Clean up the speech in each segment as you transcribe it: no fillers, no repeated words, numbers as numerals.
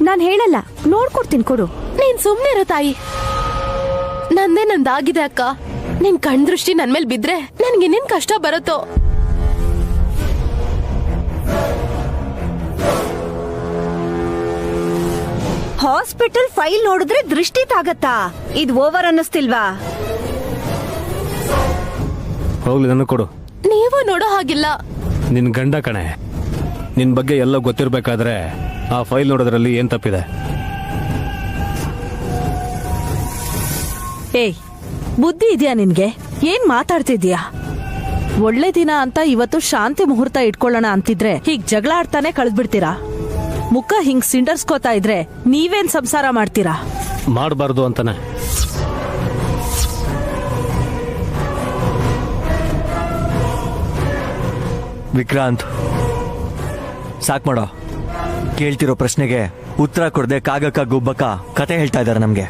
ನಾನ್ ಹೇಳಲ್ಲ, ನೋಡ್ಕೊಡ್ತೀನಿ, ಕೊಡು. ನೀನ್ ಸುಮ್ನೆ ಇರು ತಾಯಿ. ನಂದೇ ನಂದಾಗಿದೆ ಅಕ್ಕ. ನಿನ್ ಕಣ್ ದೃಷ್ಟಿ ನನ್ ಮೇಲ್ ಬಿದ್ರೆ ನನ್ಗೆ ಇನ್ನೇನ್ ಕಷ್ಟ ಬರುತ್ತೋ. ಹಾಸ್ಪಿಟಲ್ ಫೈಲ್ ನೋಡಿದ್ರೆ ದೃಷ್ಟಿ ತಾಗತ್ತಾ? ಇದು ಓವರ್ ಅನ್ನಿಸ್ತಿಲ್ವಾ? ಹೋಗ್ಲಿ, ನನಗೆ ಕೊಡು. ನೀವು ನೋಡೋ ಹಾಗಿಲ್ಲ. ನಿನ್ ಗಂಡ ಕಣೆ, ನಿನ್ ಬಗ್ಗೆ ಎಲ್ಲ ಗೊತ್ತಿರ್ಬೇಕಾದ್ರೆ ಆ ಫೈಲ್ ನೋಡೋದ್ರಲ್ಲಿ ಏನ್ ತಪ್ಪಿದೆ? ಏಯ್, ಬುದ್ಧಿ ಇದೆಯಾ ನಿನ್ಗೆ? ಏನ್ ಮಾತಾಡ್ತಿದ್ಯಾ? ಒಳ್ಳೆ ದಿನ ಅಂತ ಇವತ್ತು ಶಾಂತಿ ಮುಹೂರ್ತ ಇಟ್ಕೊಳ್ಳೋಣ ಅಂತಿದ್ರೆ ಹೀಗ್ ಜಗಳ ಆಡ್ತಾನೆ ಕಳೆದ್ಬಿಡ್ತೀರಾ. ಮುಖ ಹಿಂಗ್ ಸಿಂಡರ್ಸ್ಕೋತಾ ಇದ್ರೆ ನೀವೇನ್ ಸಂಸಾರ ಮಾಡ್ತೀರಾ? ಮಾಡಬಾರ್ದು ಅಂತಾನೆ. ವಿಕ್ರಾಂತ್, ಸಾಕ್ ಮಾಡೋ. ಕೇಳ್ತಿರೋ ಪ್ರಶ್ನೆಗೆ ಉತ್ತರ ಕೊಡದೆ ಕಾಗಕ್ಕ ಗುಬ್ಬಕ್ಕ ಕತೆ ಹೇಳ್ತಾ ಇದ್ದಾರೆ ನಮ್ಗೆ.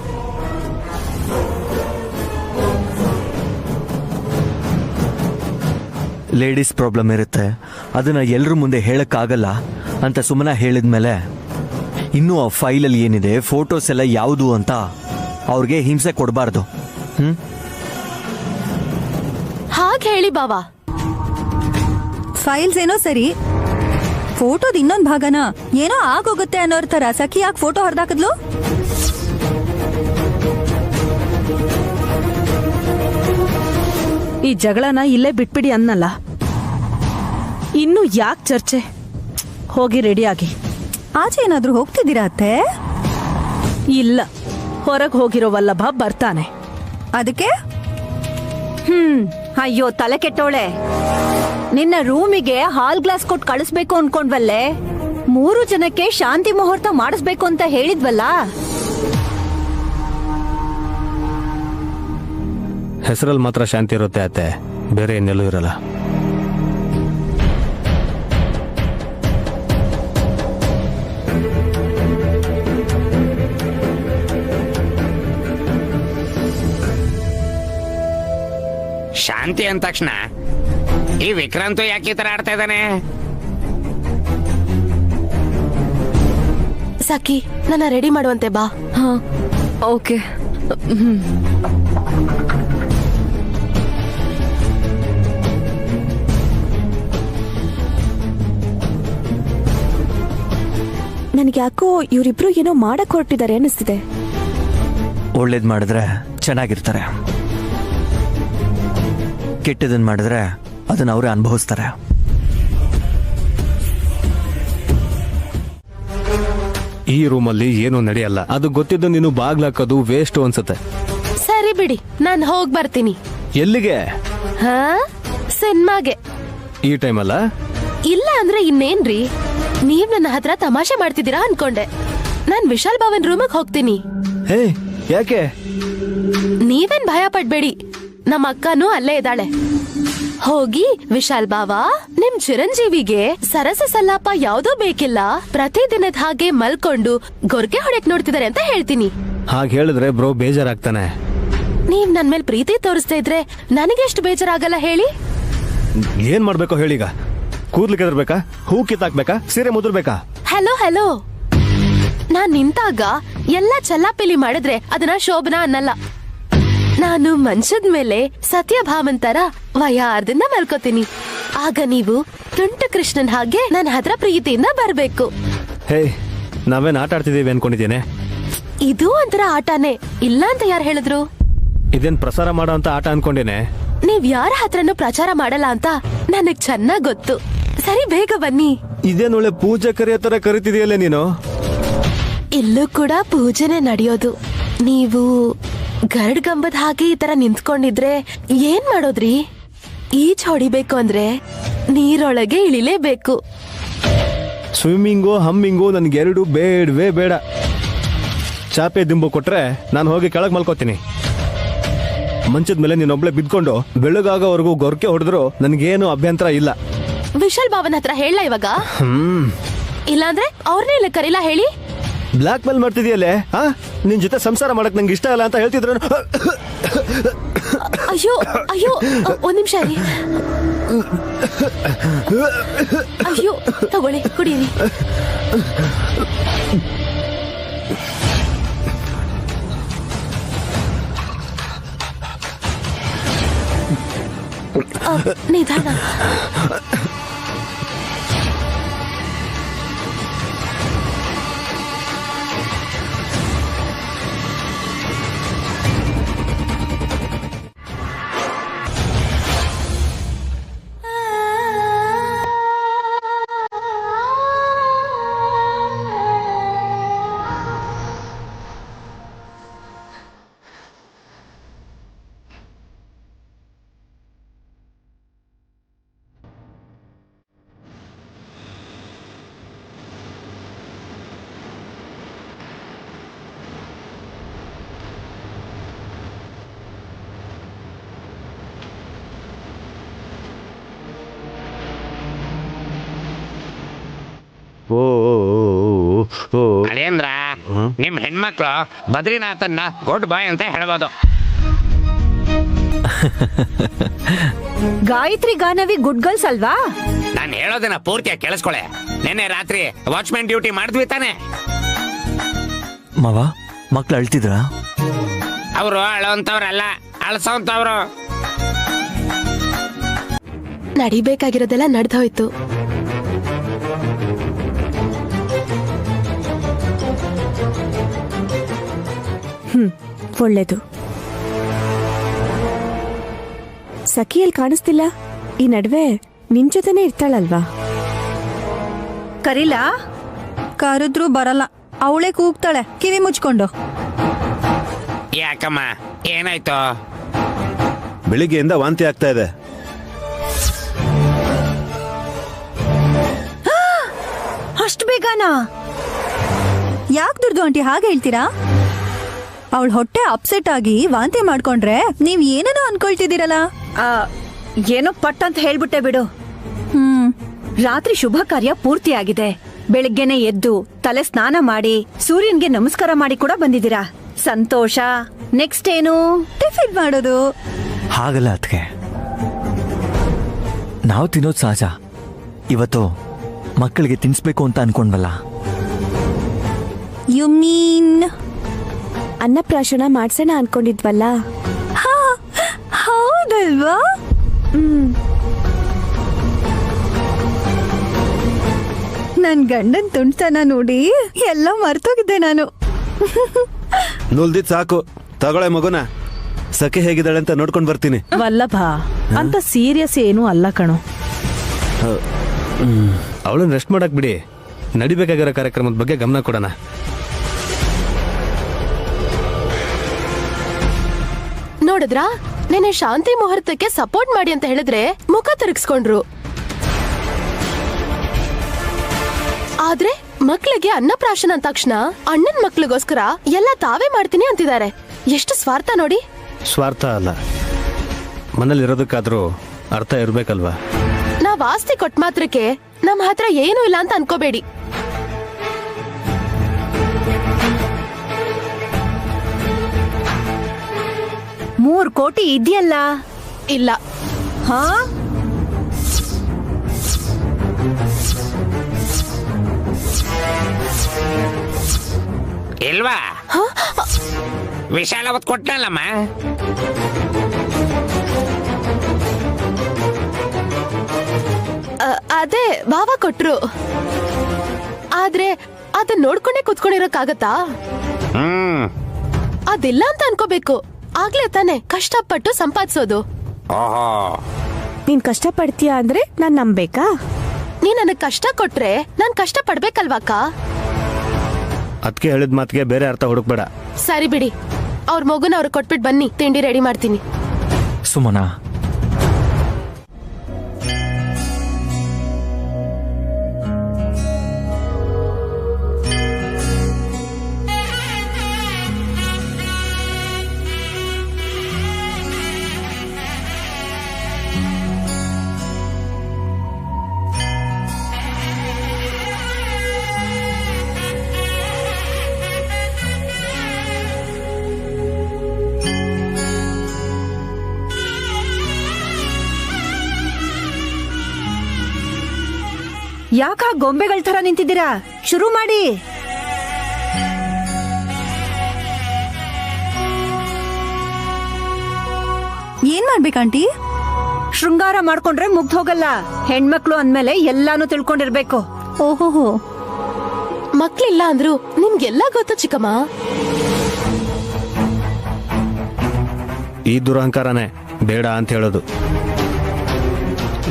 ಲೇಡೀಸ್ ಪ್ರಾಬ್ಲಮ್ ಇರುತ್ತೆ, ಅದನ್ನ ಎಲ್ರ ಮುಂದೆ ಹೇಳಕ್ಕಾಗಲ್ಲ ಅಂತ ಸುಮ್ಮನೆ ಹೇಳಿದ್ಮೇಲೆ ಇನ್ನೂ ಆ ಫೈಲಲ್ಲಿ ಏನಿದೆ, ಫೋಟೋಸ್ ಎಲ್ಲ ಯಾವುದು ಅಂತ ಅವ್ರಿಗೆ ಹಿಂಸೆ ಕೊಡಬಾರ್ದು. ಹಾಗೆ ಹೇಳಿ ಬಾವಾ. ಫೈಲ್ಸ್ ಏನೋ ಸರಿ, ಫೋಟೋದ್ ಇನ್ನೊಂದ್ ಭಾಗನ ಏನೋ ಆಗೋಗುತ್ತೆ ಅನ್ನೋರ್ ತರ ಸಖಿಯಾಗಿ ಫೋಟೋ ಹೊರದಾಕದ್ಲು. ಈ ಜಗಳನ ಇಲ್ಲೇ ಬಿಟ್ಬಿಡಿ ಅನ್ನಲ್ಲ. ಇನ್ನು ಯಾಕೆ ಚರ್ಚೆ? ಹೋಗಿ ರೆಡಿಯಾಗಿ. ಆಚೆ ಏನಾದ್ರೂ ಹೋಗ್ತಿದ್ದೀರಾ ಅತ್ತೆ? ಇಲ್ಲ, ಹೊರಗೆ ಹೋಗಿರೋ ವಲ್ಲಭ ಬರ್ತಾನೆ. ಅದಕ್ಕೆ? ಅಯ್ಯೋ ತಲೆ ಕೆಟ್ಟೋಳೆ, ನಿನ್ನ ರೂಮಿಗೆ ಹಾಲ್ ಗ್ಲಾಸ್ ಕೊಟ್ಟು ಕಳಿಸ್ಬೇಕು ಅನ್ಕೊಂಡ್ವಲ್ಲೇ. 3 ಜನಕ್ಕೆ ಶಾಂತಿ ಮುಹೂರ್ತ ಮಾಡಿಸ್ಬೇಕು ಅಂತ ಹೇಳಿದ್ವಲ್ಲ. ಹೆಸರಲ್ಲಿ ಮಾತ್ರ ಶಾಂತಿ ಇರುತ್ತೆ ಅತ್ತೆ, ಬೇರೆ ಇನ್ನೆಲ್ಲೂ ಇರಲ್ಲ. ಶಾಂತಿ ಅಂದ ತಕ್ಷಣ ಈ ವಿಕ್ರಾಂತ್ ಯಾಕೆ ಈ ತರ ಆಡ್ತಾ ಇದ್ದಾನೆ? ಸಖಿ, ನನ್ನ ರೆಡಿ ಮಾಡುವಂತೆ ಬಾ. ಹಾ, ಓಕೆ. ನನಗೆ ಯಾಕೋ ಇವರಿಬ್ರು ಏನೋ ಮಾಡಕ್ ಹೊರಟಿದ್ದಾರೆ ಅನ್ನಿಸ್ತಿದೆ. ಒಳ್ಳೇದ್ ಮಾಡಿದ್ರೆ ಚೆನ್ನಾಗಿರ್ತಾರೆ, ಕೆಟ್ಟದನ್ ಮಾಡಿದ್ರೆ ಅದನ್ನ ಅವರೇ ಅನುಭವಿಸ್ತಾರೆ. ಈ ರೂಮಲ್ಲಿ ಏನು ನಡೆಯಲ್ಲ, ಅದು ಗೊತ್ತಿದ್ದು ನೀನು ಬಾಗ್ಲಾಕೋದು ವೇಸ್ಟ್ ಅನ್ಸುತ್ತೆ. ಸರಿ ಬಿಡಿ, ನಾನ್ ಹೋಗ್ ಬರ್ತೀನಿ. ಎಲ್ಲಿಗೆ? ಹಾ, ಸಿನಿಮಾಗೆ. ಈ ಟೈಮಲ್ಲ? ಇಲ್ಲ ಅಂದ್ರೆ ಇನ್ನೇನ್ರಿ, ನೀವ್ ನನ್ನ ಹತ್ರ ತಮಾಷೆ ಮಾಡ್ತಿದ್ದೀರಾ ಅನ್ಕೊಂಡೆ. ನಾನ್ ವಿಶಾಲ್ ಬಾವನ್ ರೂಮಿಗೆ ಹೋಗ್ತೀನಿ. ಹೇ, ಯಾಕೆ? ನೀವೇನ್ ಭಯ ಪಡ್ಬೇಡಿ, ನಮ್ಮ ಅಕ್ಕನೂ ಅಲ್ಲೇ ಇದ್ದಾಳೆ. ಹೋಗಿ ವಿಶಾಲ್ ಬಾವಾ, ನಿಮ್ ಚಿರಂಜೀವಿಗೆ ಸರಸ ಸಲ್ಲಾಪ ಯಾವ್ದೋ ಬೇಕಿಲ್ಲ, ಪ್ರತಿದಿನದ ಹಾಗೆ ಮಲ್ಕೊಂಡು ಗೊರ್ಗೆ ಹೊಡೆಕ್ ನೋಡ್ತಿದ್ದಾರೆ ಅಂತ ಹೇಳ್ತೀನಿ. ಹಾಗೆ ಹೇಳಿದ್ರೆ ಬ್ರೋ ಬೇಜಾರಾಗ್ತಾನೆ. ನೀವ್ ನನ್ ಮೇಲ್ ಪ್ರೀತಿ ತೋರಿಸ್ತಾ ಇದ್ರೆ ನನಗೆ ಎಷ್ಟು ಬೇಜಾರಾಗಲ್ಲ ಹೇಳಿ. ಏನ್ ಮಾಡ್ಬೇಕೋ ಹೇಳೀಗ? ಕೂದ್ಲು ಕೆದರ್ಬೇಕಾ, ಹೂ ಕಿತ್ತಾಕ್ಬೇಕಾ, ಸೀರೆ ಮುದ್ರಬೇಕಾ? ಹಲೋ ಹಲೋ, ನಾನ್ ನಿಂತಾಗ ಎಲ್ಲ ಚಲ್ಲಾಪಿಲಿ ಮಾಡಿದ್ರೆ ಅದನ್ನ ಶೋಭನಾ ಅನ್ನಲ್ಲ. ನಾನು ಮನ್ಷದ ಮೇಲೆ ಸತ್ಯಭಾಮನ್ ತರ ವಯಾರದಿಂದ ಮಲ್ಕೋತೀನಿ. ಆಗ ನೀವು ತುಂಟು ಕೃಷ್ಣನ್ ಹಾಗೆ ನನ್ನ ಹತ್ರ ಪ್ರೀತಿಯಿಂದ ಬರ್ಬೇಕು. ಹೇ, ನಾವೇನ್ ಆಟ ಆಡ್ತಿದೀವಿ ಅನ್ಕೊಂಡಿದ್ದೇನೆ? ಇದು ಒಂಥರ ಆಟನೇ, ಇಲ್ಲ ಅಂತ ಯಾರು ಹೇಳಿದ್ರು? ಇದೇನ್ ಪ್ರಸಾರ ಮಾಡೋ ಅಂತ ಆಟ ಅನ್ಕೊಂಡೇನೆ. ನೀವ್ ಯಾರ ಹತ್ರನೂ ಪ್ರಚಾರ ಮಾಡಲ್ಲ ಅಂತ ನನಗ್ ಚೆನ್ನಾಗ್ ಗೊತ್ತು. ಸರಿ, ಬೇಗ ಬನ್ನಿ. ಇದೇನ್ ಒಳ್ಳೆ ಪೂಜೆ ಕರೆಯೋ ತರ ಕರಿತಿದೆಯಲ್ಲ ನೀನು. ಇಲ್ಲೂ ಕೂಡ ಪೂಜೆನೆ ನಡೆಯೋದು. ನೀವು ಗರಡ್ಗಂಬದ ಹಾಗೆ ಈ ತರ ನಿಂತ್ಕೊಂಡಿದ್ರೆ ಏನ್ ಮಾಡೋದ್ರಿ? ಈಜ್ ಹೊಡಿಬೇಕು ಅಂದ್ರೆ ನೀರೊಳಗೆ ಇಳಿಲೇಬೇಕು. ಸ್ವಿಮ್ಮಿಂಗು ಹಮ್ಮಿಂಗು ನನ್ಗೆರಡು ಬೇಡವೇ ಬೇಡ. ಚಾಪೆ ದಿಂಬು ಕೊಟ್ರೆ ನಾನು ಹೋಗಿ ಕೆಳಗ್ ಮಲ್ಕೋತೀನಿ. ಮಂಚದ ಮೇಲೆ ನೀನೊಬ್ಳೆ ಬಿದ್ಕೊಂಡು ಬೆಳಗಾಗೋವರೆಗೂ ಗೊರ್ಕೆ ಹೊಡೆದ್ರು ನನ್ಗೇನು ಅಭ್ಯಂತರ ಇಲ್ಲ. ವಿಶಾಲ್ ಬಾವನ್ ಹತ್ರ ಹೇಳ ಇವಾಗ? ಇಲ್ಲಾಂದ್ರೆ ಅವ್ರನ್ನೇ ಇಲ್ಲ ಕರೀಲಾ ಹೇಳಿ? Black mail ಮಾಡ್ತಿದ್ಯಲ್ಲೇ? ನಿನ್ ಜೊತೆ ಸಂಸಾರ ಮಾಡಕ್ ನಂಗೆ ಇಷ್ಟ ಇಲ್ಲ ಅಂತ ಹೇಳ್ತಿದ್ರು. ಅಯ್ಯೋ ಅಯ್ಯೋ, ಒಂದ್ ನಿಮಿಷ ರೀ. ಅಯ್ಯೋ, ತಗೊಳ್ಳಿ, ಕುಡೀರಿ. ನಿಧಾನ. ಅದೇಂದ್ರ ನಿಮ್ ಹೆಣ್ಮಕ್ಳು ಬದ್ರಿನಾಥನ್ನ ಗುಡ್ ಬಾಯ್ ಅಂತ ಹೇಳ್ಬೋದು. ಗಾಯತ್ರಿ ಗಾನವಿ ಗುಡ್ ಗರ್ಲ್ಸ್ ಅಲ್ವಾ? ನಾನು ಹೇಳೋದನ್ನ ಪೂರ್ತಿಯಾಗಿ ಕೇಳಿಸ್ಕೊಳೆ. ನಿನ್ನೆ ರಾತ್ರಿ ವಾಚ್ಮ್ಯಾನ್ ಡ್ಯೂಟಿ ಮಾಡಿದ್ವಿ ತಾನೆ. ಮಾವ, ಮಕ್ಳು ಅಳ್ತಿದ್ರಾ? ಅವರು ಅಳೋಂತವ್ರಲ್ಲ, ಅಳ್ಸೋಂತವ್ರು. ನಡಿಬೇಕಾಗಿರೋದೆಲ್ಲ ನಡೆದೋಯ್ತು. ಒಳ್ಳೇದು. ಸಖಿಯಲ್ಲಿ ಕಾಣಿಸ್ತಿಲ್ಲ. ಈ ನಡುವೆ ನಿನ್ ಜೊತೆನೆ ಇರ್ತಾಳಲ್ವಾ? ಕರೀಲಾ? ಕರೆದ್ರೂ ಬರಲ್ಲ, ಅವಳೇ ಕೂಗ್ತಾಳೆ ಕಿವಿ ಮುಚ್ಕೊಂಡು. ಯಾಕಮ್ಮ, ಏನಾಯ್ತು? ಬೆಳಿಗ್ಗೆಯಿಂದ ವಾಂತಿ ಆಗ್ತಾ ಇದೆ. ಅಷ್ಟು ಬೇಗನಾ? ಯಾಕೆ ದುರ್ದು ಆಂಟಿ ಹಾಗೆ ಹೇಳ್ತೀರಾ? ಅವಳ ಹೊಟ್ಟೆ ಅಪ್ಸೆಟ್ ಆಗಿ ವಾಂತಿ ಮಾಡ್ಕೊಂಡ್ರೆ ನೀವ್ ಏನೇನೋ ಅನ್ಕೊಳ್ತಿದ್ದೀರಲ್ಲ. ಏನೋ ಪಟ್ ಅಂತ ಹೇಳ್ಬಿಟ್ಟೆ ಬಿಡು. ರಾತ್ರಿ ಶುಭ ಕಾರ್ಯ ಪೂರ್ತಿಯಾಗಿದೆ. ಬೆಳಿಗ್ಗೆನೆ ಎದ್ದು ತಲೆ ಸ್ನಾನ ಮಾಡಿ ಸೂರ್ಯನ್ಗೆ ನಮಸ್ಕಾರ ಮಾಡಿ ಕೂಡ ಬಂದಿದ್ದೀರಾ. ಸಂತೋಷ. ನೆಕ್ಸ್ಟ್ ಏನು? ಟಿಫಿನ್ ಮಾಡೋದು. ಹಾಗಲ್ಲ ಅದ್ಕೆ, ನಾವು ತಿನ್ನೋದು ಸಹಜ. ಇವತ್ತು ಮಕ್ಕಳಿಗೆ ತಿನ್ಸ್ಬೇಕು ಅಂತ ಅನ್ಕೊಂಡ್ವಲ್ಲ. ಯು ಮೀನ್ ಅನ್ನಪ್ರಾಶನ ಮಾಡ್ಸೋಣ ಅನ್ಕೊಂಡಿದ್ವಲ್ಲ. ಹೌದಲ್ವಾ? ನನ್ ಗಂಡನ್ ತುಂಟತನ ನೋಡಿ ಎಲ್ಲ ಮರ್ತೋಗಿದ್ದೆ ನಾನು. ನುಲ್ದಿದ್ ಸಾಕು, ತಗೊಳ್ಳೆ ಮಗುನ. ಸಖಿ ಹೇಗಿದ್ದಾಳೆ ಅಂತ ನೋಡ್ಕೊಂಡ್ ಬರ್ತೀನಿ. ವಲ್ಲಭ ಅಂತ ಸೀರಿಯಸ್ ಏನೂ ಅಲ್ಲ ಕಣೋ. ಅವಳನ್ನ ರೆಸ್ಟ್ ಮಾಡಕ್ ಬಿಡಿ. ನಡಿಬೇಕಾಗಿರೋ ಕಾರ್ಯಕ್ರಮದ ಬಗ್ಗೆ ಗಮನ ಕೊಡೋಣ. ನೋಡಿದ್ರಾ, ನೆನೆ ಶಾಂತಿ ಮುಹೂರ್ತಕ್ಕೆ ಸಪೋರ್ಟ್ ಮಾಡಿ ಅಂತ ಹೇಳಿದ್ರೆ ಮುಖ ತಿರುಗಿಸ್ಕೊಂಡ್ರು. ಆದ್ರೆ ಮಕ್ಳಿಗೆ ಅನ್ನಪ್ರಾಶನ ಅಂದ ತಕ್ಷಣ ಅಣ್ಣನ್ ಮಕ್ಳಿಗೋಸ್ಕರ ಎಲ್ಲ ತಾವೇ ಮಾಡ್ತೀನಿ ಅಂತಿದ್ದಾರೆ. ಎಷ್ಟು ಸ್ವಾರ್ಥ ನೋಡಿ. ಸ್ವಾರ್ಥ ಅಲ್ಲ, ಮನೇಲಿ ಇರೋದಕ್ಕಾದ್ರೂ ಅರ್ಥ ಇರ್ಬೇಕಲ್ವಾ? ನಾವ್ ಆಸ್ತಿ ಕೊಟ್ಟ ಮಾತ್ರಕ್ಕೆ ನಮ್ಮ ಹತ್ರ ಏನೂ ಇಲ್ಲ ಅಂತ ಅನ್ಕೋಬೇಡಿ. $3 ಕೋಟಿ ಇದೆಯಲ್ಲ? ಇಲ್ಲ. ಹಾ, ಇಲ್ವಾ? ವಿಶಾಲ ಅವತ್ತು ಕೊಟ್ಟನಲ್ಲಮ್ಮ. ಅದೇ ಭಾವ ಕೊಟ್ರು. ಆದ್ರೆ ಅದನ್ನ ನೋಡ್ಕೊಂಡೇ ಕುತ್ಕೊಂಡಿರೋಕ್ಕಾಗತ್ತಾ? ಅದಿಲ್ಲ ಅಂತ ಅನ್ಕೋಬೇಕು. ಆಗ್ಲೇ ತಾನೆ ಕಷ್ಟಪಟ್ಟು ಸಂಪಾದಿಸೋದು. ಓಹೋ, ನೀನ್ ಕಷ್ಟ ಪಡ್ತೀಯಾ ಅಂದ್ರೆ ನಾನ್ ನಂಬೇಕಾ? ನೀ ನನಗ್ ಕಷ್ಟ ಕೊಟ್ರೆ ನಾನ್ ಕಷ್ಟ ಪಡ್ಬೇಕಲ್ವಾಕ? ಅದಕ್ಕೆ ಹೇಳಿದ ಮಾತಿಗೆ ಬೇರೆ ಅರ್ಥ ಹುಡುಕ್ಬೇಡ. ಸರಿ ಬಿಡಿ, ಅವ್ರ ಮಗುನ ಅವ್ರಿಗೆ ಕೊಟ್ಬಿಟ್ಟು ಬನ್ನಿ, ತಿಂಡಿ ರೆಡಿ ಮಾಡ್ತೀನಿ. ಸುಮನಾ, ಯಾಕ ಗೊಂಬೆಗಳ ತರ ನಿಂತಿದ್ದೀರಾ? ಶುರು ಮಾಡಿ. ಏನ್ ಮಾಡ್ಬೇಕಂಟಿ? ಶೃಂಗಾರ ಮಾಡ್ಕೊಂಡ್ರೆ ಮುಗ್ದ್ ಹೋಗಲ್ಲ. ಹೆಣ್ಮಕ್ಳು ಅಂದ್ಮೇಲೆ ಎಲ್ಲಾನು ತಿಳ್ಕೊಂಡಿರ್ಬೇಕು. ಓಹೋಹೋ, ಮಕ್ಳಿಲ್ಲ ಅಂದ್ರು ನಿಮ್ಗೆಲ್ಲ ಗೊತ್ತು ಚಿಕ್ಕಮ್ಮ. ಈ ದುರಹಂಕಾರನೇ ಬೇಡ ಅಂತ ಹೇಳೋದು.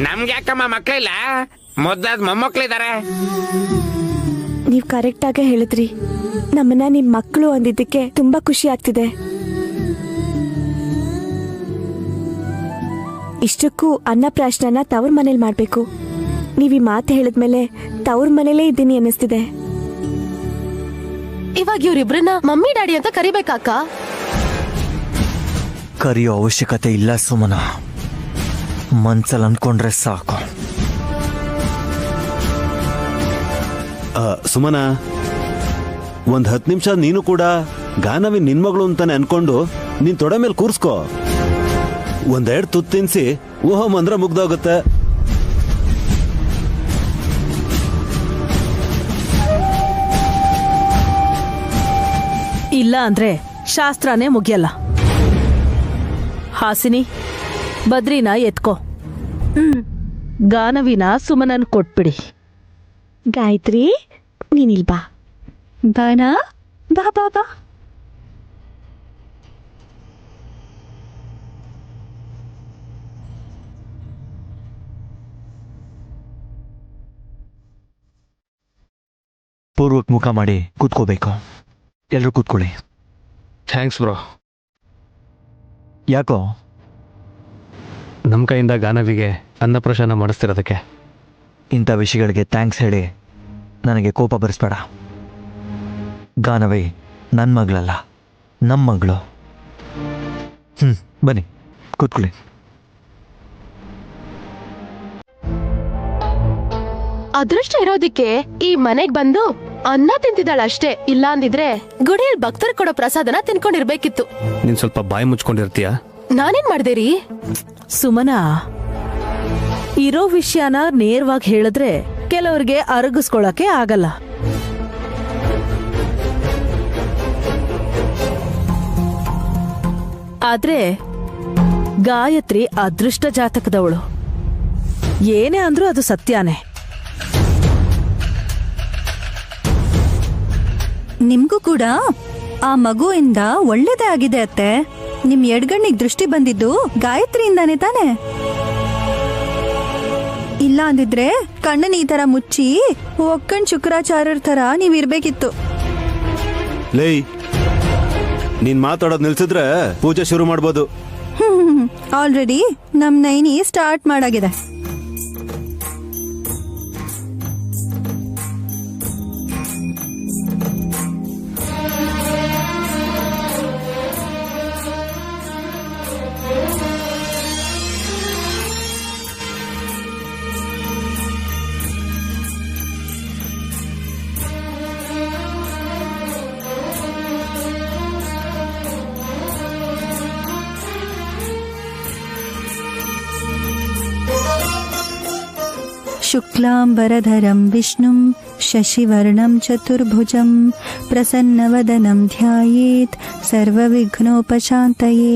ನಮ್ಗೆ ಯಾಕಮ್ಮ ಮಕ್ಳಿಲ್ಲ, ಮುದ್ದಾದ ಮೊಮ್ಮಕ್ಳಿದಾರೆ. ನೀವ್ ಕರೆಕ್ಟ್ ಆಗಿ ಹೇಳಿದ್ರಿ. ನಮ್ಮನ್ನ ನಿಮ್ ಮಕ್ಕಳು ಅಂದಿದ್ದಕ್ಕೆ ತುಂಬಾ ಖುಷಿ ಆಗ್ತಿದೆ. ಇಷ್ಟಕ್ಕೂ ಅನ್ನಪ್ರಾಶನ ತವ್ರ ಮನೇಲಿ ಮಾಡ್ಬೇಕು. ನೀವ್ ಈ ಮಾತು ಹೇಳಿದ್ಮೇಲೆ ತವ್ರ ಮನೇಲೇ ಇದ್ದೀನಿ ಅನ್ನಿಸ್ತಿದೆ. ಇವಾಗ ಇವ್ರಿಬ್ರನ್ನ ಮಮ್ಮಿ ಡ್ಯಾಡಿ ಅಂತ ಕರಿಬೇಕಾಕ? ಕರೆಯೋ ಅವಶ್ಯಕತೆ ಇಲ್ಲ ಸುಮನ. ಮನ್ಸಲ್ಲಿ ಅನ್ಕೊಂಡ್ರೆ ಸಾಕು. ಸುಮನ, ಒಂದ್ 10 ನಿಮಿಷ ನೀನು ಕೂಡ ಗಾನವಿ ನಿನ್ ಮಗಳು ಅಂತಾನೆ ಅನ್ಕೊಂಡು ನೀನ್ ತೊಡೆ ಮೇಲೆ ಕೂರ್ಸ್ಕೋ. ಒಂದೆರಡು ತುತ್ತು ತಿನ್ಸಿ ಓಹಮ್ ಅಂದ್ರೆ ಮುಗ್ದೋಗುತ್ತೆ. ಇಲ್ಲ ಅಂದ್ರೆ ಶಾಸ್ತ್ರನೇ ಮುಗಿಯಲ್ಲ. ಹಾಸಿನಿ, ಬದ್ರಿನ ಎತ್ಕೋ. ಗಾನವಿನ ಸುಮನನ್ ಕೊಟ್ಬಿಡಿ. ಗಾಯತ್ರಿ, ನೀನಿಲ್ ಬಾ. ಬಾನಾ, ಬಾ ಬಾ ಬಾ. ಪೂರ್ವಕ್ ಮುಖ ಮಾಡಿ ಕೂತ್ಕೋಬೇಕು. ಎಲ್ರು ಕೂತ್ಕೊಳ್ಳಿ. Thanks bro. ಯಾಕೋ? ನಮ್ಮ ಕೈಯಿಂದ ಗಾನವಿಗೆ ಅನ್ನಪ್ರಾಶನ ಮಾಡಿಸ್ತಿರೋದಕ್ಕೆ. ಇಂಥ ವಿಷಯಗಳಿಗೆ ಥ್ಯಾಂಕ್ಸ್ ಹೇಳಿ ನನಗೆ ಕೋಪ ಬರಿಸ್ಬೇಡ. ಗಾನವಿ ನನ್ನ ಮಗಳಲ್ಲ, ನಮ್ಮ ಮಗಳು. ಬನ್ನಿ ಕೂತ್ಕೊಳ್ಳಿ. ಅದೃಷ್ಟ ಇರೋದಿಕ್ಕೆ ಈ ಮನೆಗ್ ಬಂದು ಅನ್ನ ತಿಂತಿದ್ದಾಳಷ್ಟೇ. ಇಲ್ಲ ಅಂದಿದ್ರೆ ಗುಡಿಯಲ್ಲಿ ಭಕ್ತರು ಕೊಡೋ ಪ್ರಸಾದನ ತಿನ್ಕೊಂಡಿರ್ಬೇಕಿತ್ತು. ನೀನ್ ಸ್ವಲ್ಪ ಬಾಯಿ ಮುಚ್ಕೊಂಡಿರ್ತೀಯ? ನಾನೇನ್ ಮಾಡ್ದೆ ರೀ? ಸುಮನ, ಇರೋ ವಿಷಯನ ನೇರವಾಗಿ ಹೇಳಿದ್ರೆ ಕೆಲವ್ರಿಗೆ ಅರಗಿಸ್ಕೊಳಕ್ಕೆ ಆಗಲ್ಲ. ಆದ್ರೆ ಗಾಯತ್ರಿ ಅದೃಷ್ಟ ಜಾತಕದವಳು. ಏನೇ ಅಂದ್ರೂ ಅದು ಸತ್ಯಾನೇ. ನಿಮ್ಗೂ ಕೂಡ ಆ ಮಗುವಿಂದ ಒಳ್ಳೇದೇ ಆಗಿದೆ ಅತ್ತೆ. ನಿಮ್ ಎಡ್ಗಣ್ಣಿಗೆ ದೃಷ್ಟಿ ಬಂದಿದ್ದು ಗಾಯತ್ರಿಯಿಂದಾನೇ ತಾನೆ? ಇಲ್ಲ ಅಂದಿದ್ರೆ ಕಣ್ಣನ್ ಈ ತರ ಮುಚ್ಚಿ ಒಕ್ಕಣ್ ಶುಕ್ರಾಚಾರ್ಯರ ತರ ನೀವಿರ್ಬೇಕಿತ್ತು. ಲೇ, ನೀನ್ ಮಾತಾಡೋದ್ ನಿಲ್ಸಿದ್ರೆ ಪೂಜೆ ಶುರು ಮಾಡ್ಬೋದು. ಆಲ್ರೆಡಿ ನಮ್ ನೈನಿ ಸ್ಟಾರ್ಟ್ ಮಾಡಾಗಿದೆ. शुक्लांबरधरं विष्णुं शशिवर्णं चतुर्भुजं प्रसन्नवदनं ध्यायेत् सर्वविघ्नोपशान्तये.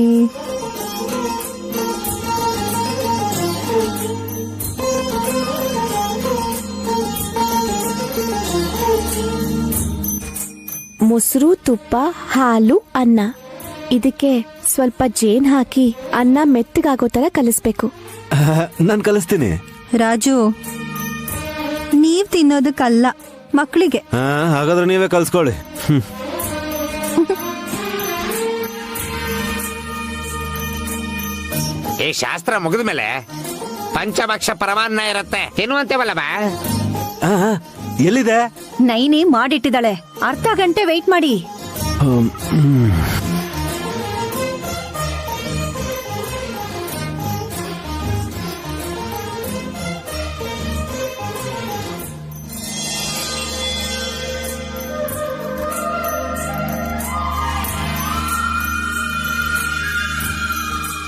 ಮೊಸರು, ತುಪ್ಪ, ಹಾಲು, ಅನ್ನ. ಇದಕ್ಕೆ ಸ್ವಲ್ಪ ಜೇನ್ ಹಾಕಿ ಅನ್ನ ಮೆತ್ತಗಾಗೋ ತರ ಕಲಿಸ್ಬೇಕು. ನಾನ್ ಕಲಿಸ್ತೀನಿ. ರಾಜು, ನೀವ್ ತಿನ್ನೋದಕ್ಕಲ್ಲ, ಮಕ್ಕಳಿಗೆ. ಹಾಗಾದ್ರೆ ನೀವೇ ಕಲ್ಸ್ಕೊಳ್ಳಿ. ಈ ಶಾಸ್ತ್ರ ಮುಗಿದ ಮೇಲೆ ಪಂಚಭಕ್ಷ ಪರಮಾನ್ನ ಇರತ್ತೆ, ತಿನ್ನುವಂತೇವಲ್ಲ. ಎಲ್ಲಿದೆ? ನೈನಿ ಮಾಡಿಟ್ಟಿದ್ದಾಳೆ. ಅರ್ಧ ಗಂಟೆ ವೆಯ್ಟ್ ಮಾಡಿ.